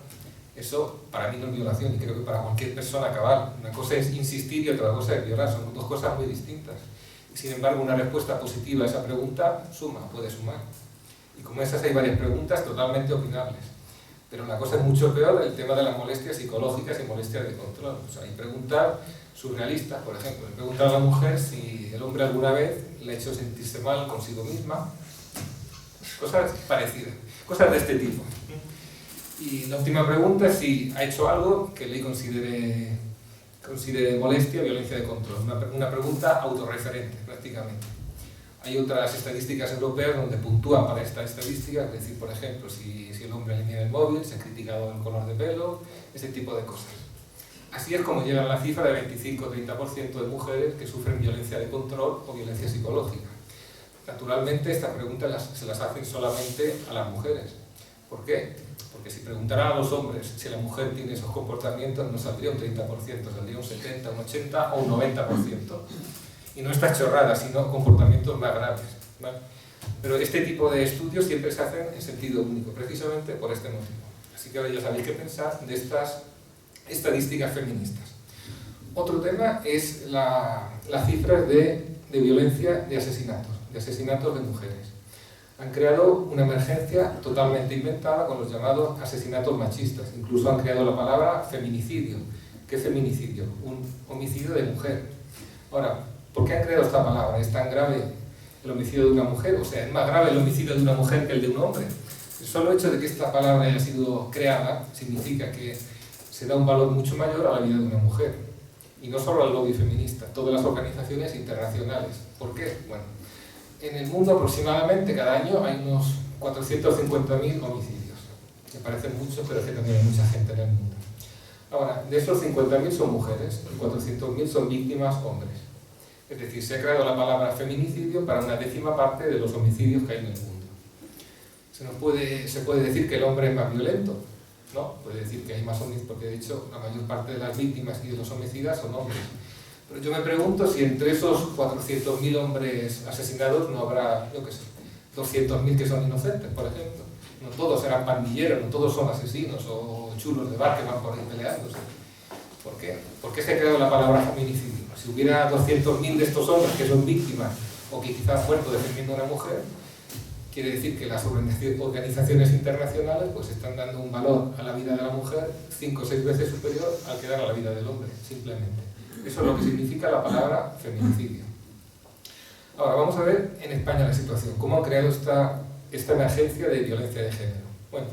eso para mí no es violación y creo que para cualquier persona cabal. Una cosa es insistir y otra cosa es violar, son 2 cosas muy distintas. Y sin embargo, una respuesta positiva a esa pregunta puede sumar. Y como esas hay varias preguntas totalmente opinables. Pero la cosa es mucho peor el tema de las molestias psicológicas y molestias de control. O sea, hay preguntas surrealistas, por ejemplo, preguntar a la mujer si el hombre alguna vez le ha hecho sentirse mal consigo misma. Cosas parecidas, cosas de este tipo. Y la última pregunta es si ha hecho algo que le considere molestia o violencia de control. Una pregunta autorreferente, prácticamente. Hay otras estadísticas europeas donde puntúan para esta estadística, es decir, por ejemplo, si el hombre le niega el móvil, si ha criticado el color de pelo, ese tipo de cosas. Así es como llega a la cifra de 25-30% de mujeres que sufren violencia de control o violencia psicológica. Naturalmente, esta pregunta se las hacen solamente a las mujeres. ¿Por qué? Porque si preguntaran a los hombres si la mujer tiene esos comportamientos, no saldría un 30%, saldría un 70%, un 80% o un 90%. Y no estas chorradas, sino comportamientos más graves, ¿vale? Pero este tipo de estudios siempre se hacen en sentido único, precisamente por este motivo. Así que ahora ya sabéis qué pensar de estas estadísticas feministas. Otro tema es las cifras de violencia, de asesinatos de mujeres. Han creado una emergencia totalmente inventada con los llamados asesinatos machistas. Incluso han creado la palabra feminicidio. ¿Qué feminicidio? Un homicidio de mujer. Ahora, ¿por qué han creado esta palabra? ¿Es tan grave el homicidio de una mujer? O sea, ¿es más grave el homicidio de una mujer que el de un hombre? El solo hecho de que esta palabra haya sido creada significa que se da un valor mucho mayor a la vida de una mujer. Y no solo al lobby feminista, todas las organizaciones internacionales. ¿Por qué? Bueno, en el mundo aproximadamente cada año hay unos 450.000 homicidios. Me parecen muchos, pero es que también hay mucha gente en el mundo. Ahora, de esos 50.000 son mujeres y 400.000 son víctimas hombres. Es decir, se ha creado la palabra feminicidio para una décima parte de los homicidios que hay en el mundo. Se puede decir que el hombre es más violento, ¿no? Puede decir que hay más homicidios, porque de hecho la mayor parte de las víctimas y de los homicidas son hombres. Pero yo me pregunto si entre esos 400.000 hombres asesinados no habrá, yo qué sé, 200.000 que son inocentes, por ejemplo. No todos eran pandilleros, no todos son asesinos o chulos de bar que van por ahí peleándose. ¿Por qué? ¿Por qué se ha creado la palabra feminicidio? Si hubiera 200.000 de estos hombres que son víctimas o que quizás han muerto defendiendo a una mujer, quiere decir que las organizaciones internacionales pues están dando un valor a la vida de la mujer 5 o 6 veces superior al que dan a la vida del hombre, simplemente. Eso es lo que significa la palabra feminicidio. Ahora, vamos a ver en España la situación. ¿Cómo han creado esta emergencia de violencia de género? Bueno,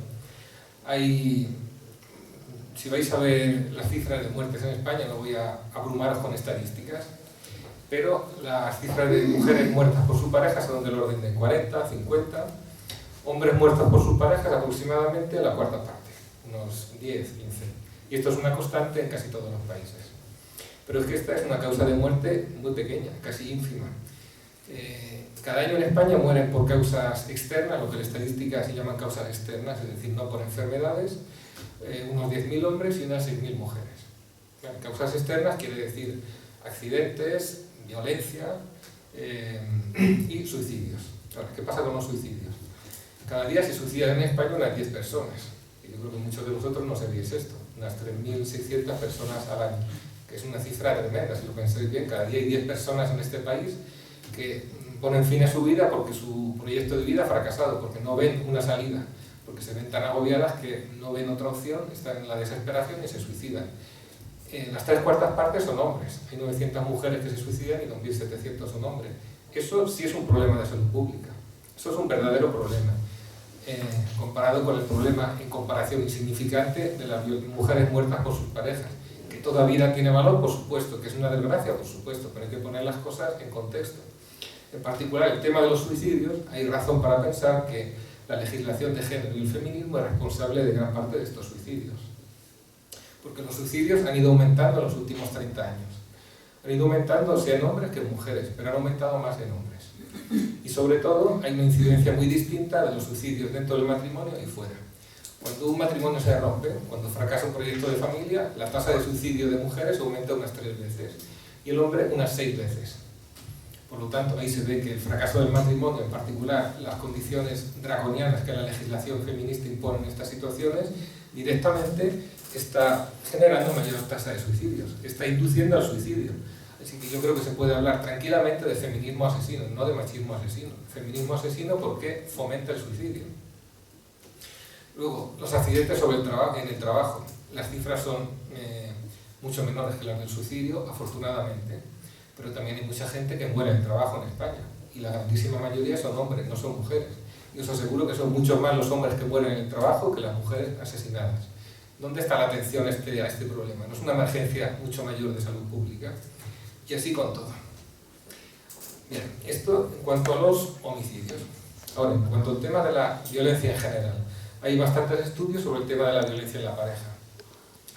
si vais a ver las cifras de muertes en España, no voy a abrumaros con estadísticas, pero las cifras de mujeres muertas por su pareja son del orden de 40, 50, hombres muertos por sus parejas aproximadamente la cuarta parte, unos 10, 15. Y esto es una constante en casi todos los países. Pero es que esta es una causa de muerte muy pequeña, casi ínfima. Cada año en España mueren por causas externas, lo que en estadística se llaman causas externas, es decir, no por enfermedades, unos 10.000 hombres y unas 6.000 mujeres. Bueno, causas externas quiere decir accidentes, violencia y suicidios. Ahora, ¿qué pasa con los suicidios? Cada día se suicidan en España unas 10 personas. Y yo creo que muchos de vosotros no sabéis esto. Unas 3.600 personas al año, que es una cifra tremenda, si lo pensáis bien. Cada día hay 10 personas en este país que ponen fin a su vida porque su proyecto de vida ha fracasado, porque no ven una salida, porque se ven tan agobiadas que no ven otra opción, están en la desesperación y se suicidan. Las 3/4 partes son hombres. Hay 900 mujeres que se suicidan y 2.700 son hombres. Eso sí es un problema de salud pública. Eso es un verdadero problema. Comparado con el problema, en comparación insignificante, de las mujeres muertas por sus parejas. Que toda vida tiene valor, por supuesto, que es una desgracia, por supuesto, pero hay que poner las cosas en contexto. En particular, el tema de los suicidios, hay razón para pensar que la legislación de género y el feminismo es responsable de gran parte de estos suicidios. Porque los suicidios han ido aumentando en los últimos 30 años. Han ido aumentando sea en hombres que en mujeres, pero han aumentado más en hombres. Y sobre todo hay una incidencia muy distinta de los suicidios dentro del matrimonio y fuera. Cuando un matrimonio se rompe, cuando fracasa un proyecto de familia, la tasa de suicidio de mujeres aumenta unas 3 veces y el hombre unas 6 veces. Por lo tanto, ahí se ve que el fracaso del matrimonio, en particular las condiciones draconianas que la legislación feminista impone en estas situaciones, directamente está generando mayor tasa de suicidios, está induciendo al suicidio. Así que yo creo que se puede hablar tranquilamente de feminismo asesino, no de machismo asesino. Feminismo asesino porque fomenta el suicidio. Luego, los accidentes en el trabajo. Las cifras son mucho menores que las del suicidio, afortunadamente. Pero también hay mucha gente que muere en el trabajo en España. Y la grandísima mayoría son hombres, no son mujeres. Y os aseguro que son mucho más los hombres que mueren en el trabajo que las mujeres asesinadas. ¿Dónde está la atención a este problema? ¿No es una emergencia mucho mayor de salud pública? Y así con todo. Bien, esto en cuanto a los homicidios. Ahora, en cuanto al tema de la violencia en general. Hay bastantes estudios sobre el tema de la violencia en la pareja.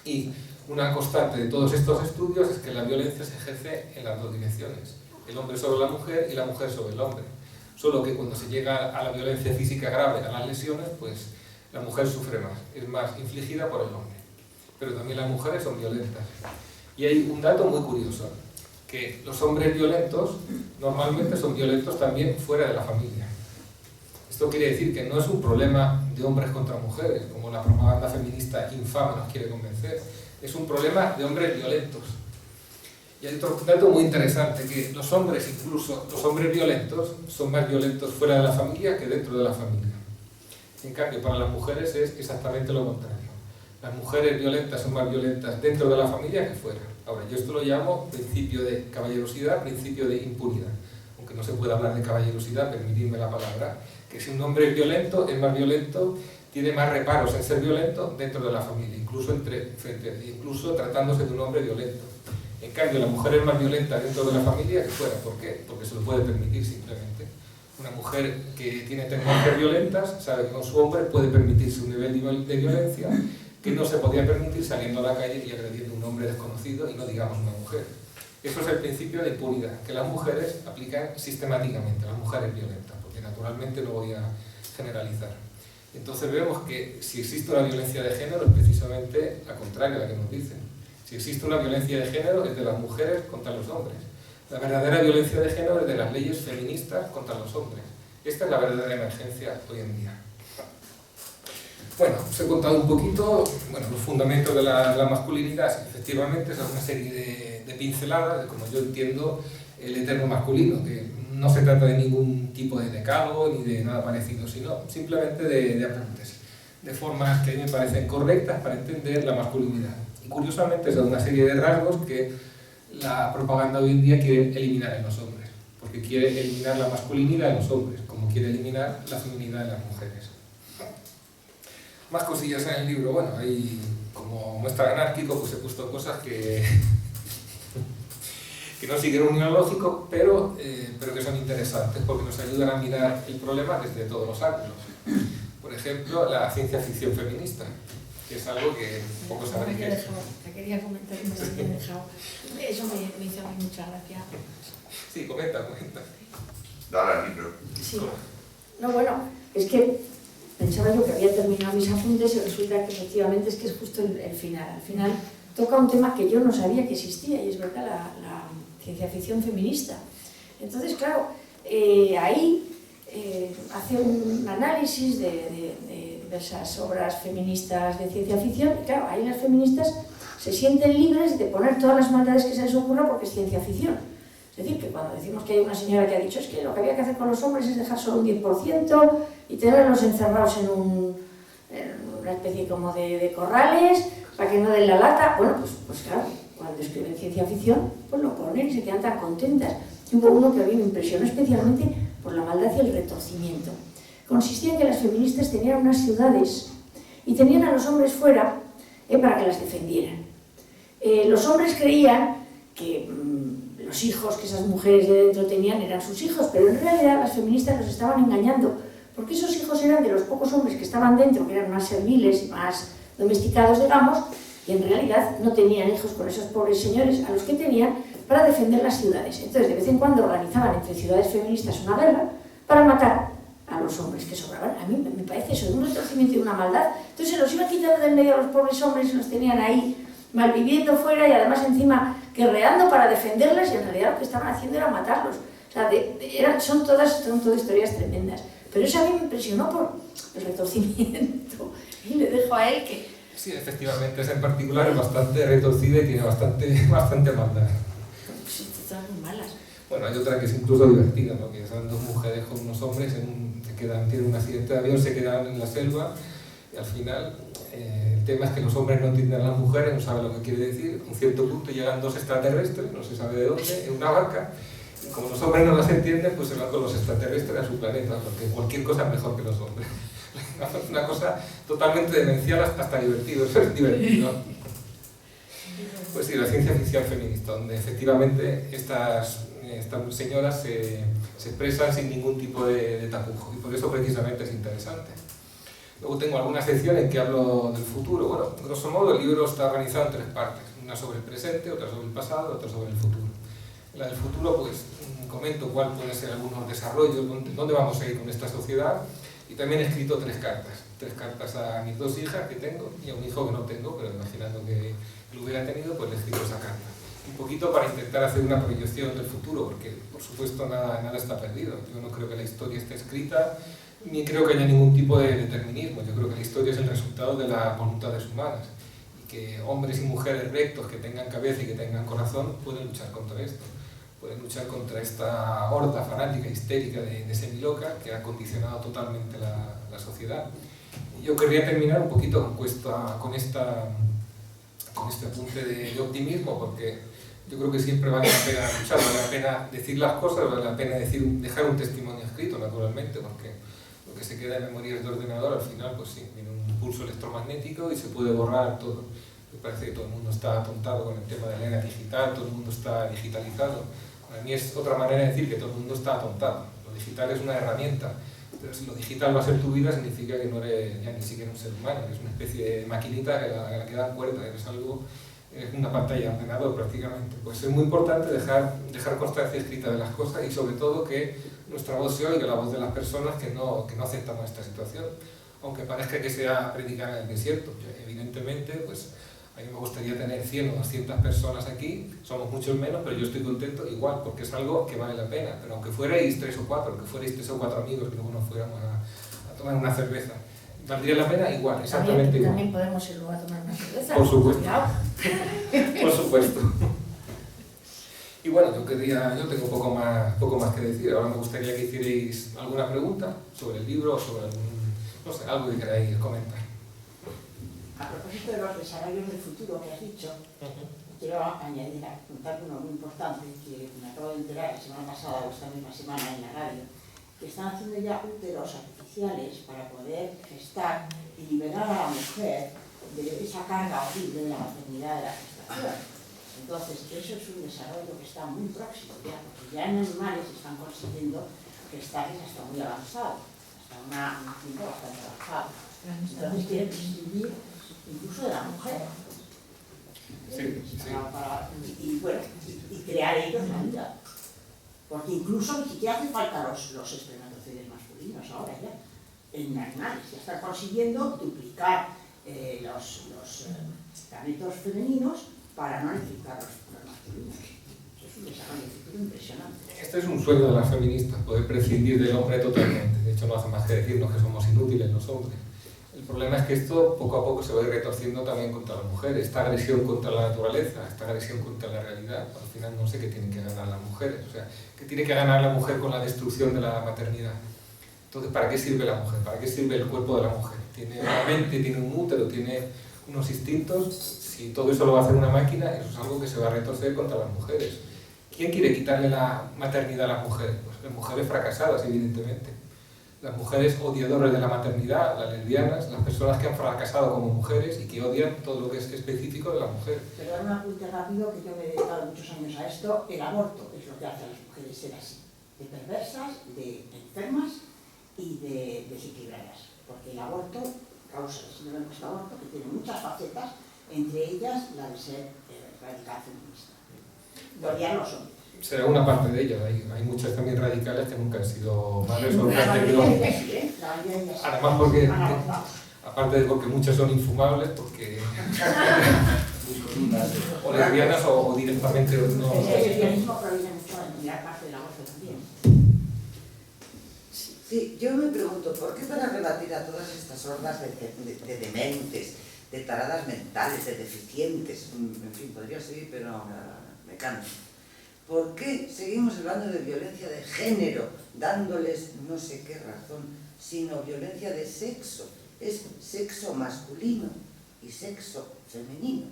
Y una constante de todos estos estudios es que la violencia se ejerce en las dos direcciones. El hombre sobre la mujer y la mujer sobre el hombre. solo que cuando se llega a la violencia física grave, a las lesiones, pues la mujer sufre más, es más infligida por el hombre. Pero también las mujeres son violentas. Y hay un dato muy curioso, que los hombres violentos normalmente son violentos también fuera de la familia. Esto quiere decir que no es un problema de hombres contra mujeres, como la propaganda feminista infame nos quiere convencer, es un problema de hombres violentos. Y hay otro dato muy interesante, que los hombres, incluso los hombres violentos, son más violentos fuera de la familia que dentro de la familia. En cambio, para las mujeres es exactamente lo contrario. Las mujeres violentas son más violentas dentro de la familia que fuera. Ahora, yo esto lo llamo principio de caballerosidad, principio de impunidad. Aunque no se puede hablar de caballerosidad, permitidme la palabra, que si un hombre es violento, es más violento, tiene más reparos en ser violento dentro de la familia, incluso tratándose de un hombre violento. En cambio, la mujer es más violenta dentro de la familia que fuera. ¿Por qué? Porque se lo puede permitir simplemente. Una mujer que tiene tendencias violentas sabe que con su hombre puede permitirse un nivel de violencia que no se podía permitir saliendo a la calle y agrediendo a un hombre desconocido y no digamos una mujer. Eso es el principio de impunidad, que las mujeres aplican sistemáticamente, las mujeres violentas, porque naturalmente no voy a generalizar. Entonces vemos que si existe una violencia de género es precisamente la contraria a la que nos dicen. Si existe una violencia de género es de las mujeres contra los hombres. La verdadera violencia de género es de las leyes feministas contra los hombres. Esta es la verdadera emergencia hoy en día. Bueno, os he contado un poquito los fundamentos de la masculinidad. Efectivamente, es una serie de pinceladas de cómo yo entiendo el eterno masculino, que no se trata de ningún tipo de decálogo ni de nada parecido, sino simplemente de apuntes, de formas que a mí me parecen correctas para entender la masculinidad. Y curiosamente son una serie de rasgos que la propaganda hoy en día quiere eliminar en los hombres, porque quiere eliminar la masculinidad en los hombres, como quiere eliminar la feminidad en las mujeres. Más cosillas en el libro, bueno, ahí como muestra anárquico pues he puesto cosas que no siguen un hilo lógico, pero que son interesantes porque nos ayudan a mirar el problema desde todos los ángulos. Por ejemplo, la ciencia ficción feminista, que es algo que poco saben qué es. Te quería comentar que me lo había dejado. Eso me hizo a mí mucha gracia. Sí, comenta. Dale al libro. Sí. No, bueno, es que pensaba yo que había terminado mis apuntes y resulta que efectivamente es que es justo el final. Al final toca un tema que yo no sabía que existía y es verdad, la ciencia ficción feminista. Entonces, claro, ahí hace un análisis de diversas obras feministas de ciencia ficción y claro, ahí las feministas se sienten libres de poner todas las maldades que se les ocurra porque es ciencia ficción. Es decir, que cuando decimos que hay una señora que ha dicho es que lo que había que hacer con los hombres es dejar solo un 10% y tenerlos encerrados en una especie como de corrales para que no den la lata, bueno, pues claro, cuando escriben ciencia ficción, pues lo ponen y se quedan tan contentas. Y hubo uno que a mí me impresionó especialmente por la maldad y el retorcimiento. Consistía en que las feministas tenían unas ciudades y tenían a los hombres fuera para que las defendieran. Los hombres creían que los hijos que esas mujeres de dentro tenían eran sus hijos, pero en realidad las feministas los estaban engañando, porque esos hijos eran de los pocos hombres que estaban dentro, que eran más serviles y más domesticados, digamos, y en realidad no tenían hijos con esos pobres señores a los que tenían para defender las ciudades. Entonces, de vez en cuando organizaban entre ciudades feministas una guerra para matar a los hombres que sobraban. A mí me parece eso, de un retorcimiento y una maldad. Entonces se los iban quitando del medio a los pobres hombres y los tenían ahí malviviendo fuera y además encima guerreando para defenderlas y en realidad lo que estaban haciendo era matarlos. O sea, son todas historias tremendas. Pero eso a mí me impresionó por el retorcimiento. Y le dejo a él que... Sí, efectivamente, esa en particular es bastante retorcida y tiene bastante maldad. Pues todas muy malas. Bueno, hay otra que es incluso divertida, ¿no? Que son dos mujeres con unos hombres, tienen un accidente de avión, se quedan en la selva y al final el tema es que los hombres no entienden a las mujeres, no saben lo que quiere decir. A un cierto punto llegan dos extraterrestres, no se sabe de dónde, en una barca. Y como los hombres no las entienden, pues se van con los extraterrestres a su planeta, porque cualquier cosa es mejor que los hombres. Es una cosa totalmente demencial, hasta divertido, eso es divertido. Pues sí, la ciencia ficción feminista, donde efectivamente estas señoras se expresan sin ningún tipo de tapujo, y por eso precisamente es interesante. Luego tengo alguna sección en que hablo del futuro. Bueno, grosso modo el libro está organizado en tres partes, una sobre el presente, otra sobre el pasado, otra sobre el futuro. La del futuro, pues comento cuál pueden ser algunos desarrollos, dónde vamos a ir con esta sociedad, y también he escrito 3 cartas a mis 2 hijas que tengo y a un hijo que no tengo, pero imaginando que lo hubiera tenido, pues le he escrito esa carta. Un poquito para intentar hacer una proyección del futuro, porque por supuesto nada está perdido. Yo no creo que la historia esté escrita, ni creo que haya ningún tipo de determinismo. Yo creo que la historia es el resultado de las voluntades humanas, y que hombres y mujeres rectos que tengan cabeza y que tengan corazón pueden luchar contra esto. Pueden luchar contra esta horda fanática, histérica de semiloca que ha condicionado totalmente la sociedad. Y yo querría terminar un poquito con este apunte de optimismo, porque yo creo que siempre vale la pena luchar, vale la pena decir las cosas, vale la pena dejar un testimonio escrito, naturalmente, porque lo que se queda en memorias de ordenador, al final, pues sí, viene un pulso electromagnético y se puede borrar todo. Me parece que todo el mundo está atontado con el tema de la era digital, todo el mundo está digitalizado. Para mí es otra manera de decir que todo el mundo está atontado. Lo digital es una herramienta, pero si lo digital va a ser tu vida, significa que no eres ya ni siquiera un ser humano, eres una especie de maquinita a la que dan cuerda, eres una pantalla de ordenador prácticamente. Pues es muy importante dejar constancia escrita de las cosas, y sobre todo que nuestra voz se oiga, la voz de las personas que no aceptamos esta situación, aunque parezca que sea predicar en el desierto. Evidentemente, pues a mí me gustaría tener 100 o 200 personas aquí, somos muchos menos, pero yo estoy contento igual, porque es algo que vale la pena. Pero aunque fuerais 3 o 4, aunque fuerais 3 o 4 amigos que luego nos fuéramos a tomar una cerveza, ¿valdría la pena? Igual, exactamente igual. También podemos ir luego a tomar una cerveza. Por supuesto. Por supuesto. Y bueno, yo tengo poco más que decir. Ahora me gustaría que hicierais alguna pregunta sobre el libro o sobre algo que queráis comentar. A propósito de los desarrollos del futuro que has dicho, quiero añadir, apuntar uno muy importante que me acabo de enterar la semana pasada o esta misma semana en la radio, que están haciendo ya úteros artificiales para poder gestar y liberar a la mujer de esa carga horrible de la maternidad, de la gestación. Entonces, eso es un desarrollo que está muy próximo ya, porque ya en animales están consiguiendo gestares hasta muy avanzados, hasta un tiempo bastante avanzado. Entonces quieren prescindir incluso de la mujer. Sí. Y crear ellos la vida. Porque incluso ni siquiera hace falta los espermatozoides masculinos ahora ya. En animales ya están consiguiendo duplicar los gametos femeninos para no necesitar los masculinos. Es un desarrollo futuro impresionante. Este es un sueño de las feministas, poder prescindir del hombre totalmente. De hecho, no hace más que decirnos que somos inútiles los hombres. El problema es que esto poco a poco se va a ir retorciendo también contra las mujeres. Esta agresión contra la naturaleza, esta agresión contra la realidad, al final no sé qué tienen que ganar las mujeres. O sea, ¿qué tiene que ganar la mujer con la destrucción de la maternidad? Entonces, ¿para qué sirve la mujer? ¿Para qué sirve el cuerpo de la mujer? Tiene una mente, tiene un útero, tiene unos instintos. Si todo eso lo va a hacer una máquina, eso es algo que se va a retorcer contra las mujeres. ¿Quién quiere quitarle la maternidad a las mujeres? Pues las mujeres fracasadas, evidentemente. Las mujeres odiadoras de la maternidad, las lesbianas, las personas que han fracasado como mujeres y que odian todo lo que es específico de la mujer. Pero dar un apunte rápido, que yo me he dedicado muchos años a esto, el aborto es lo que hace a las mujeres ser así, de perversas, de enfermas y de desequilibradas. Porque el aborto causa el síndrome post-aborto, que tiene muchas facetas, entre ellas la de ser radical feminista. De odiar los hombres. Será una parte de ellas, hay muchas también radicales que nunca han sido madres o que han tenido... Además porque, aparte de porque muchas son infumables, porque... o lesbianas o directamente no... El lesbianismo proviene mucho de mirar parte del aborto también. Sí, yo me pregunto, ¿por qué para rebatir a todas estas hordas de dementes, de taradas mentales, de deficientes, en fin, podría seguir, pero me canso? ¿Por qué seguimos hablando de violencia de género, dándoles no sé qué razón, sino violencia de sexo? Es sexo masculino y sexo femenino,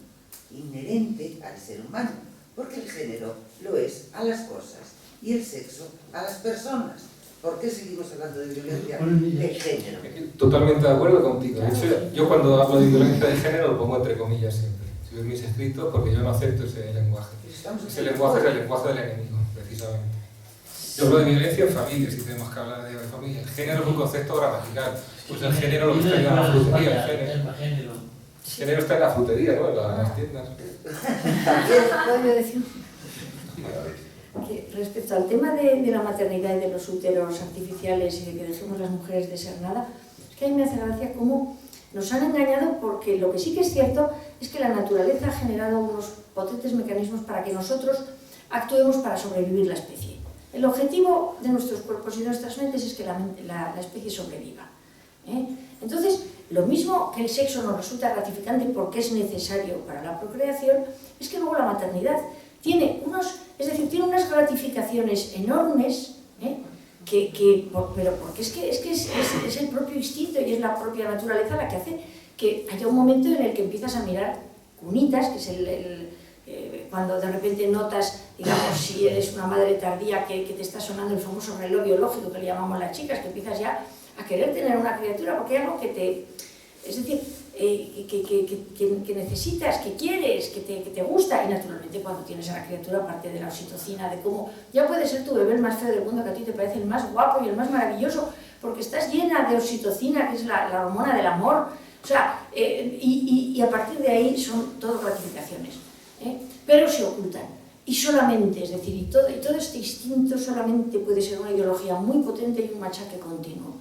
inherente al ser humano, porque el género lo es a las cosas y el sexo a las personas. ¿Por qué seguimos hablando de violencia de género? Totalmente de acuerdo contigo. De hecho, yo cuando hablo de violencia de género lo pongo entre comillas siempre. Si ves mis escritos, porque yo no acepto ese lenguaje. Ese lenguaje es el lenguaje del enemigo, precisamente. Yo hablo de violencia en familia, si tenemos que hablar de familia. El género es un concepto gramatical. Pues el género lo que está en la frutería. El género está en la frutería, ¿no? En las tiendas. ¿Puedo yo decir? que respecto al tema de la maternidad y de los úteros artificiales y de que dejemos las mujeres de ser nada, es que a mí me hace gracia cómo nos han engañado, porque lo que sí que es cierto es que la naturaleza ha generado unos potentes mecanismos para que nosotros actuemos para sobrevivir la especie. El objetivo de nuestros cuerpos y de nuestras mentes es que la especie sobreviva. Entonces, lo mismo que el sexo nos resulta gratificante porque es necesario para la procreación, es que luego la maternidad tiene unas gratificaciones enormes, pero porque es el propio instinto y es la propia naturaleza la que hace que haya un momento en el que empiezas a mirar cunitas, que es cuando de repente notas, digamos, si eres una madre tardía, que te está sonando el famoso reloj biológico que le llamamos las chicas, que empiezas ya a querer tener una criatura porque hay algo que te... Es decir, que necesitas, que quieres, que te gusta, y naturalmente cuando tienes a la criatura, aparte de la oxitocina, de cómo ya puede ser tu bebé el más feo del mundo, que a ti te parece el más guapo y el más maravilloso, porque estás llena de oxitocina, que es la hormona del amor, o sea, y a partir de ahí son todo gratificaciones, pero se ocultan, y solamente, es decir, y todo este instinto solamente puede ser una ideología muy potente y un machaque continuo.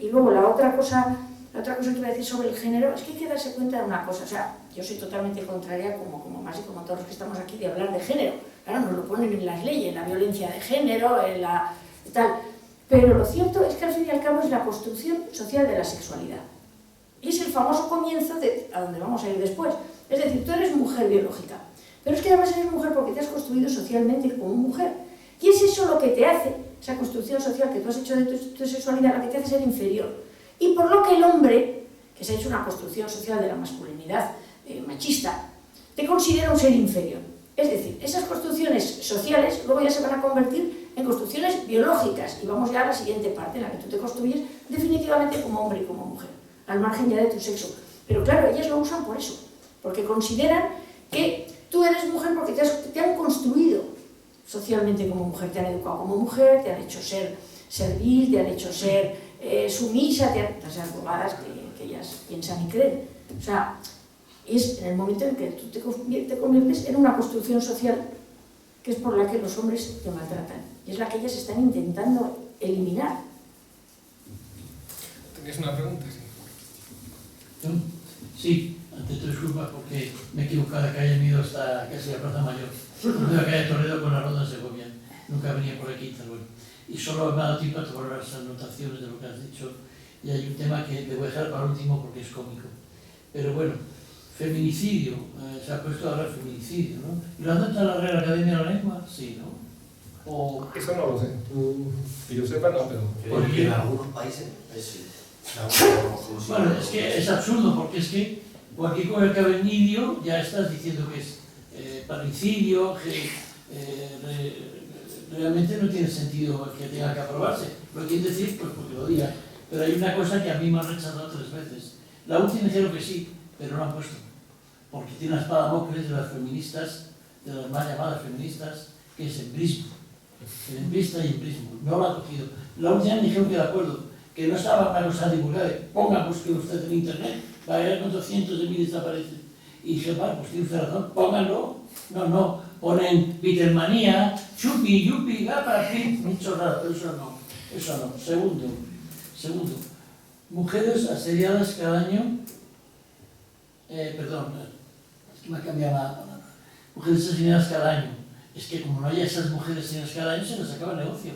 Y luego la otra cosa que iba a decir sobre el género es que hay que darse cuenta de una cosa. O sea, yo soy totalmente contraria, como más y como todos los que estamos aquí, de hablar de género. Claro, nos lo ponen en las leyes, la violencia de género, tal. Pero lo cierto es que al fin y al cabo es la construcción social de la sexualidad. Y es el famoso comienzo a donde vamos a ir después. Es decir, tú eres mujer biológica, pero es que además eres mujer porque te has construido socialmente como mujer. Y es eso lo que te hace, esa construcción social que tú has hecho de tu sexualidad, lo que te hace ser inferior. Y por lo que el hombre, que se ha hecho una construcción social de la masculinidad machista, te considera un ser inferior. Es decir, esas construcciones sociales luego ya se van a convertir en construcciones biológicas. Y vamos ya a la siguiente parte, en la que tú te construyes definitivamente como hombre y como mujer, al margen ya de tu sexo. Pero claro, ellas lo usan por eso, porque consideran que tú eres mujer porque te han construido socialmente como mujer, te han educado como mujer, te han hecho ser servil, te han hecho ser sumisa, esas bobadas que ellas piensan y creen. O sea, es en el momento en que tú te conviertes en una construcción social que es por la que los hombres te maltratan. Y es la que ellas están intentando eliminar. ¿Tenías una pregunta? Sí. Sí, ante tu disculpa porque me he equivocado de calle, me he ido hasta casi la Plaza Mayor. Me he ido a calle Toledo con la Ronda de Segovia. Nunca venía por aquí, tal vez. Y solo me ha dado tiempo a tomar las anotaciones de lo que has dicho. Y hay un tema que te voy a dejar para último porque es cómico. Pero bueno, feminicidio, se ha puesto ahora feminicidio, ¿no? ¿Y lo adopta la Real Academia de la Lengua? Sí, ¿no? O... Eso no lo sé. Que yo sepa, no, pero... Porque en algunos países es sí. Bueno, es que es absurdo porque es que cualquier cosa que hable niño ya estás diciendo que es parricidio, que realmente no tiene sentido que tenga que aprobarse. Lo quieren decir pues porque lo digan. Pero hay una cosa que a mí me han rechazado 3 veces. La última dijeron que sí, pero no lo han puesto. Porque tiene una espada Damocles de las feministas, de las más llamadas feministas, que es embrismo. El embrista y embrismo. No lo ha cogido. La última me dijeron que de acuerdo, que no estaba para usar divulgar. Ponga, busque usted en internet, va a ver cuántos cientos de miles aparecen. Y dije, vale, pues tiene usted razón, pónganlo. No, ponen Beatlemanía, chupi, yupi, gapa, pin, mucho raro, pero eso no. Segundo, mujeres asediadas cada año, perdón, es que me ha cambiado la palabra. Mujeres asesinadas cada año. Es que como no haya esas mujeres asesinadas cada año, se les acaba el negocio.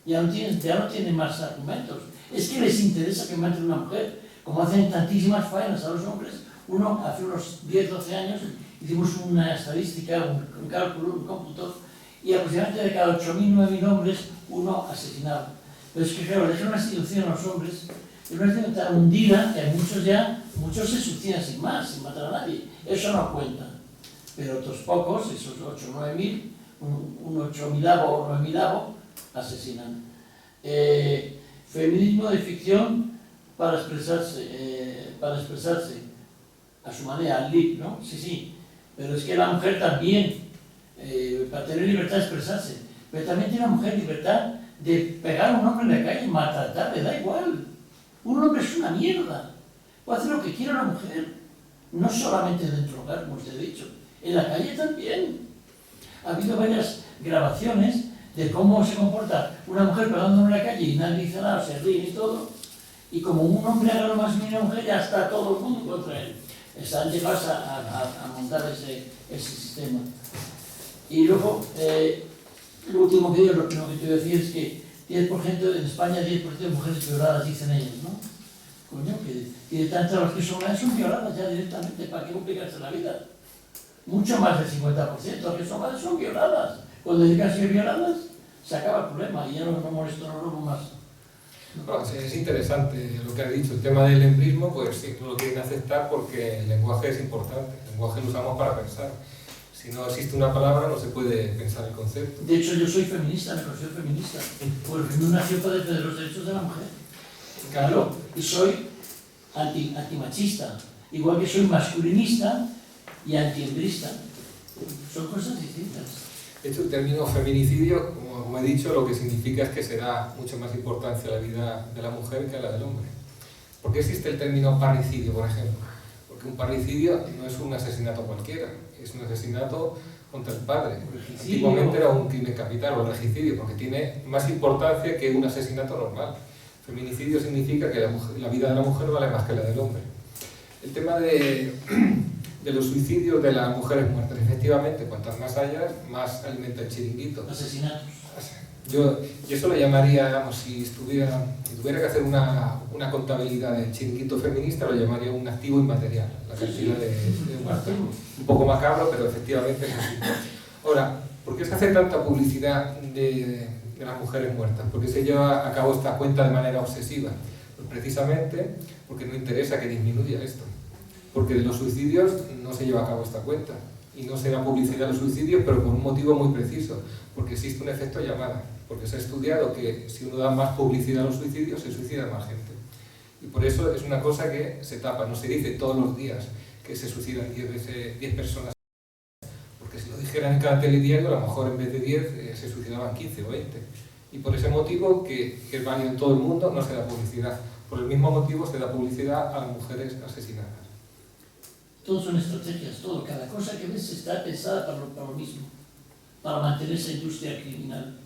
Ya no tienen más argumentos. Es que les interesa que maten a una mujer, como hacen tantísimas faenas a los hombres. Hace unos 10, 12 años, hicimos una estadística, un cálculo, un cómputo, y aproximadamente de cada 8.000, 9.000 hombres, uno asesinado. Pero es que claro, dejar una institución a los hombres, es una institución tan hundida que muchos se suicidan sin matar a nadie. Eso no cuenta. Pero otros pocos, esos 8 o 9.000, un 8.000avo o 9.000avo, asesinan. Feminismo de ficción para expresarse a su manera, lip, ¿no? Sí, pero es que la mujer también, para tener libertad de expresarse, pero también tiene la mujer libertad de pegar a un hombre en la calle y maltratarle, da igual. Un hombre es una mierda, puede hacer lo que quiera una mujer, no solamente dentro del hogar, como os he dicho, en la calle también. Ha habido varias grabaciones de cómo se comporta una mujer pegando en la calle y nadie dice nada, se ríe y todo, y como un hombre haga lo más mínimo a una mujer, ya está todo el mundo contra él. Están llegados a montar ese sistema. Y luego, lo último que digo, lo que te voy a decir es que 10% en España, 10% de mujeres violadas, dicen ellas, ¿no? Coño, que de tantas las que son violadas ya directamente, ¿para qué complicarse la vida? Mucho más del 50%, las que son madres son violadas. Cuando llegan a ser violadas, se acaba el problema y ya no molesto, no robo más. Bueno, es interesante lo que has dicho. El tema del embrismo, pues sí, no lo quieren aceptar porque el lenguaje es importante. El lenguaje lo usamos para pensar. Si no existe una palabra, no se puede pensar el concepto. De hecho, yo soy feminista, me considero feminista. Porque el feminismo nació para defender los derechos de la mujer. Claro, y soy antimachista. Igual que soy masculinista y antiembrista. Son cosas distintas. De hecho, el término feminicidio, como he dicho, lo que significa es que se da mucho más importancia a la vida de la mujer que a la del hombre. ¿Por qué existe el término parricidio, por ejemplo? Porque un parricidio no es un asesinato cualquiera, es un asesinato contra el padre. Antiguamente era un crimen capital o regicidio, porque tiene más importancia que un asesinato normal. Feminicidio significa que la vida de la mujer vale más que la del hombre. El tema de los suicidios de las mujeres muertas, efectivamente, cuantas más haya, más alimenta el chiringuito. Asesinatos. Yo eso lo llamaría, digamos, si tuviera que hacer una contabilidad del chiringuito feminista, lo llamaría un activo inmaterial, la cantidad de muertos. Un poco macabro, pero efectivamente es así. Ahora, ¿por qué se hace tanta publicidad de las mujeres muertas? ¿Por qué se lleva a cabo esta cuenta de manera obsesiva? Pues precisamente porque no interesa que disminuya esto. Porque de los suicidios no se lleva a cabo esta cuenta. Y no se da publicidad a los suicidios, pero por un motivo muy preciso. Porque existe un efecto llamada. Porque se ha estudiado que si uno da más publicidad a los suicidios, se suicida más gente. Y por eso es una cosa que se tapa. No se dice todos los días que se suicidan 10 personas. Porque si lo dijeran en cada telediario, a lo mejor en vez de 10 se suicidaban 15 o 20. Y por ese motivo, que es válido en todo el mundo, no se da publicidad. Por el mismo motivo se da publicidad a las mujeres asesinadas. Todo son estrategias, todo, cada cosa que ves está pensada para lo mismo, para mantener esa industria criminal.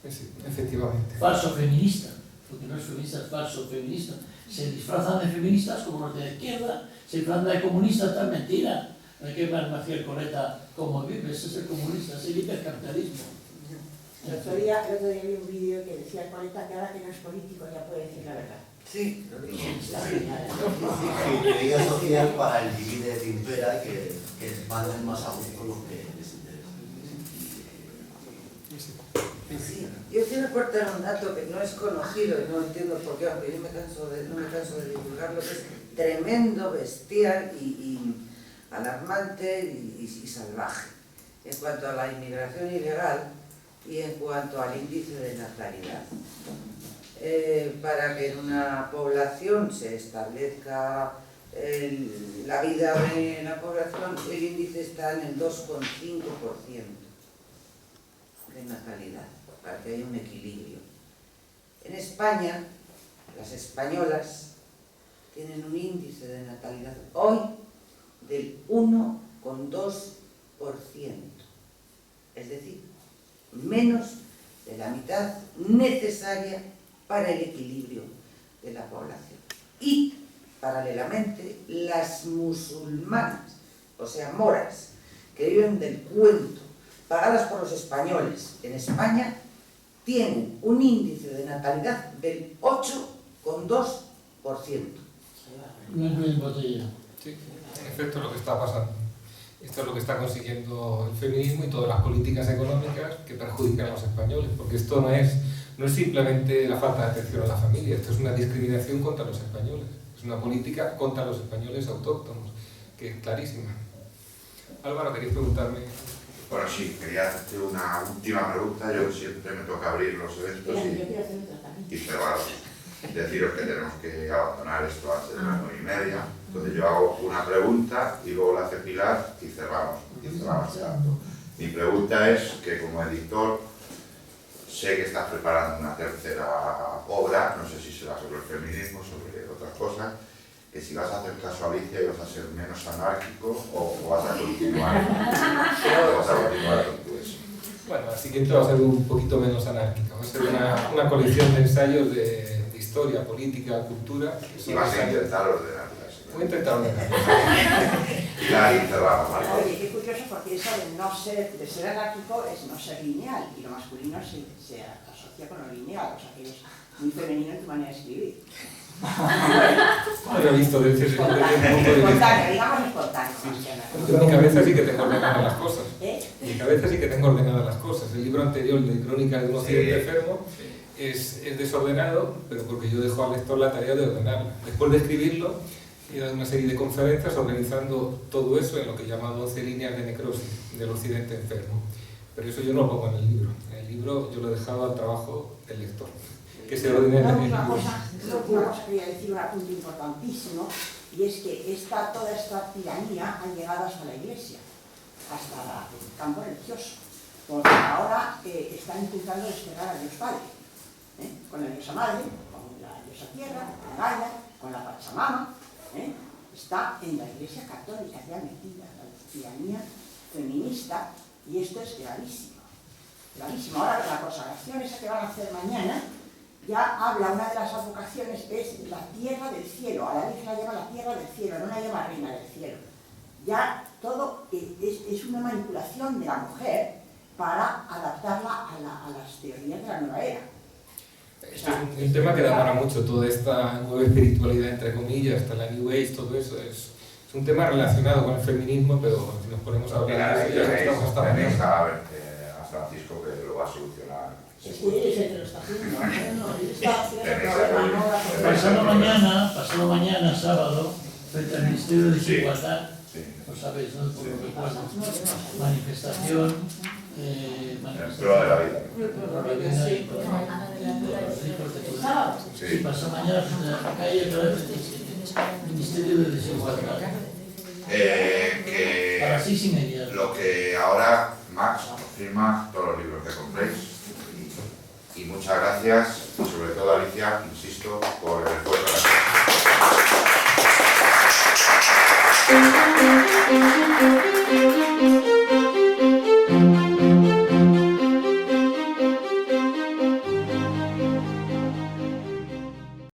Sí, efectivamente. Falso feminista, porque no es feminista, es falso feminista. Se disfrazan de feministas como los de la izquierda, se disfrazan de comunistas, tal mentira. No hay que ver Maciel Coleta cómo vive, ese es el comunista, ese vive el capitalismo. El otro día vi un vídeo que decía Coleta que ahora que no es político ya puede decir la verdad. Sí, lo digo. Ingeniería social para el divide de impera que manden más a gusto lo que les interesa. Sí, yo quiero aportar un dato que no es conocido y no entiendo por qué, aunque yo no me canso de divulgarlo, que es tremendo, bestial y alarmante y salvaje en cuanto a la inmigración ilegal y en cuanto al índice de natalidad. Para que en una población se establezca la vida de la población, el índice está en el 2,5% de natalidad, para que haya un equilibrio. En España, las españolas tienen un índice de natalidad hoy del 1,2%, es decir, menos de la mitad necesaria para el equilibrio de la población. Y, paralelamente, las musulmanas, o sea, moras, que viven del cuento, pagadas por los españoles en España, tienen un índice de natalidad del 8,2%. No es bien botella. Sí, en efecto es lo que está pasando. Esto es lo que está consiguiendo el feminismo y todas las políticas económicas que perjudican a los españoles, porque esto no es simplemente la falta de atención a la familia, esto es una discriminación contra los españoles, es una política contra los españoles autóctonos, que es clarísima. Álvaro, ¿queréis preguntarme? Bueno, sí, quería hacerte una última pregunta. Yo siempre me toca abrir los eventos y cerrarlos. Deciros que tenemos que abandonar esto antes de las 9:30. Entonces yo hago una pregunta y luego la hace Pilar y cerramos tanto. Mi pregunta es que como editor sé que estás preparando una tercera obra, no sé si será sobre el feminismo, sobre otras cosas, que si vas a hacer caso a Alicia y vas a ser menos anárquico o vas a continuar con tu La siguiente va a ser un poquito menos anárquica, va a ser una colección de ensayos de historia, política, cultura. Y vas a intentar ordenarlas. Voy a intentar ordenarlas. Y ahí cerramos, ¿vale? Oye, qué curioso, porque eso de ser anárquico es no ser lineal, y lo masculino se asocia con lo lineal, o sea que es muy femenino en tu manera de escribir. No lo he visto desde ese punto de vista. Espontáneo, digamos espontáneo. En mi cabeza sí que tengo ordenadas las cosas. ¿Eh? En mi cabeza sí que tengo ordenadas las cosas. El libro anterior, de Crónicas de un Occidente enfermo, es desordenado, pero porque yo dejo al lector la tarea de ordenarlo. Después de escribirlo, he dado una serie de conferencias organizando todo eso en lo que he llamado 11 líneas de necrosis del Occidente enfermo. Pero eso yo no lo pongo en el libro. En el libro yo lo he dejado al trabajo del lector, que se ordene en el libro. Una cosa quería decir, un apunte importantísimo, y es que toda esta tiranía ha llegado hasta la Iglesia, hasta el campo religioso, porque ahora están intentando desterrar a Dios Padre, con la diosa Madre, con la diosa Tierra, con Gaia, con la Pachamama, está en la Iglesia católica ya metida, la tiranía feminista, y esto es gravísimo, gravísimo. Ahora la consagración esa que van a hacer mañana, ya habla, una de las advocaciones es la tierra del cielo, a la Virgen la llama la tierra del cielo, no la llama reina del cielo. Ya todo es una manipulación de la mujer para adaptarla a las teorías de la nueva era. Esto es un tema que da para mucho, toda esta nueva espiritualidad, entre comillas, hasta la New Age, todo eso es un tema relacionado con el feminismo, pero si nos ponemos a hablar de eso ya estamos hasta tenéis mañana. a Francisco que lo va a solucionar. Sí, se te lo está haciendo. Está haciendo el problema, no la solución. Pasado mañana, sábado, frente al Ministerio de Sí. Desigualdad, Sí. lo sabéis, ¿no? Por lo que recuerdo. Manifestación, En pro de la vida. por la vida y por los hijos de Cuba. Sí. Sí, pasado mañana frente a la calle, pero el Ministerio de Desigualdad. A las 6:30. Lo que ahora Max os firma todos los libros que compréis. Y muchas gracias, y sobre todo Alicia, insisto, por el esfuerzo.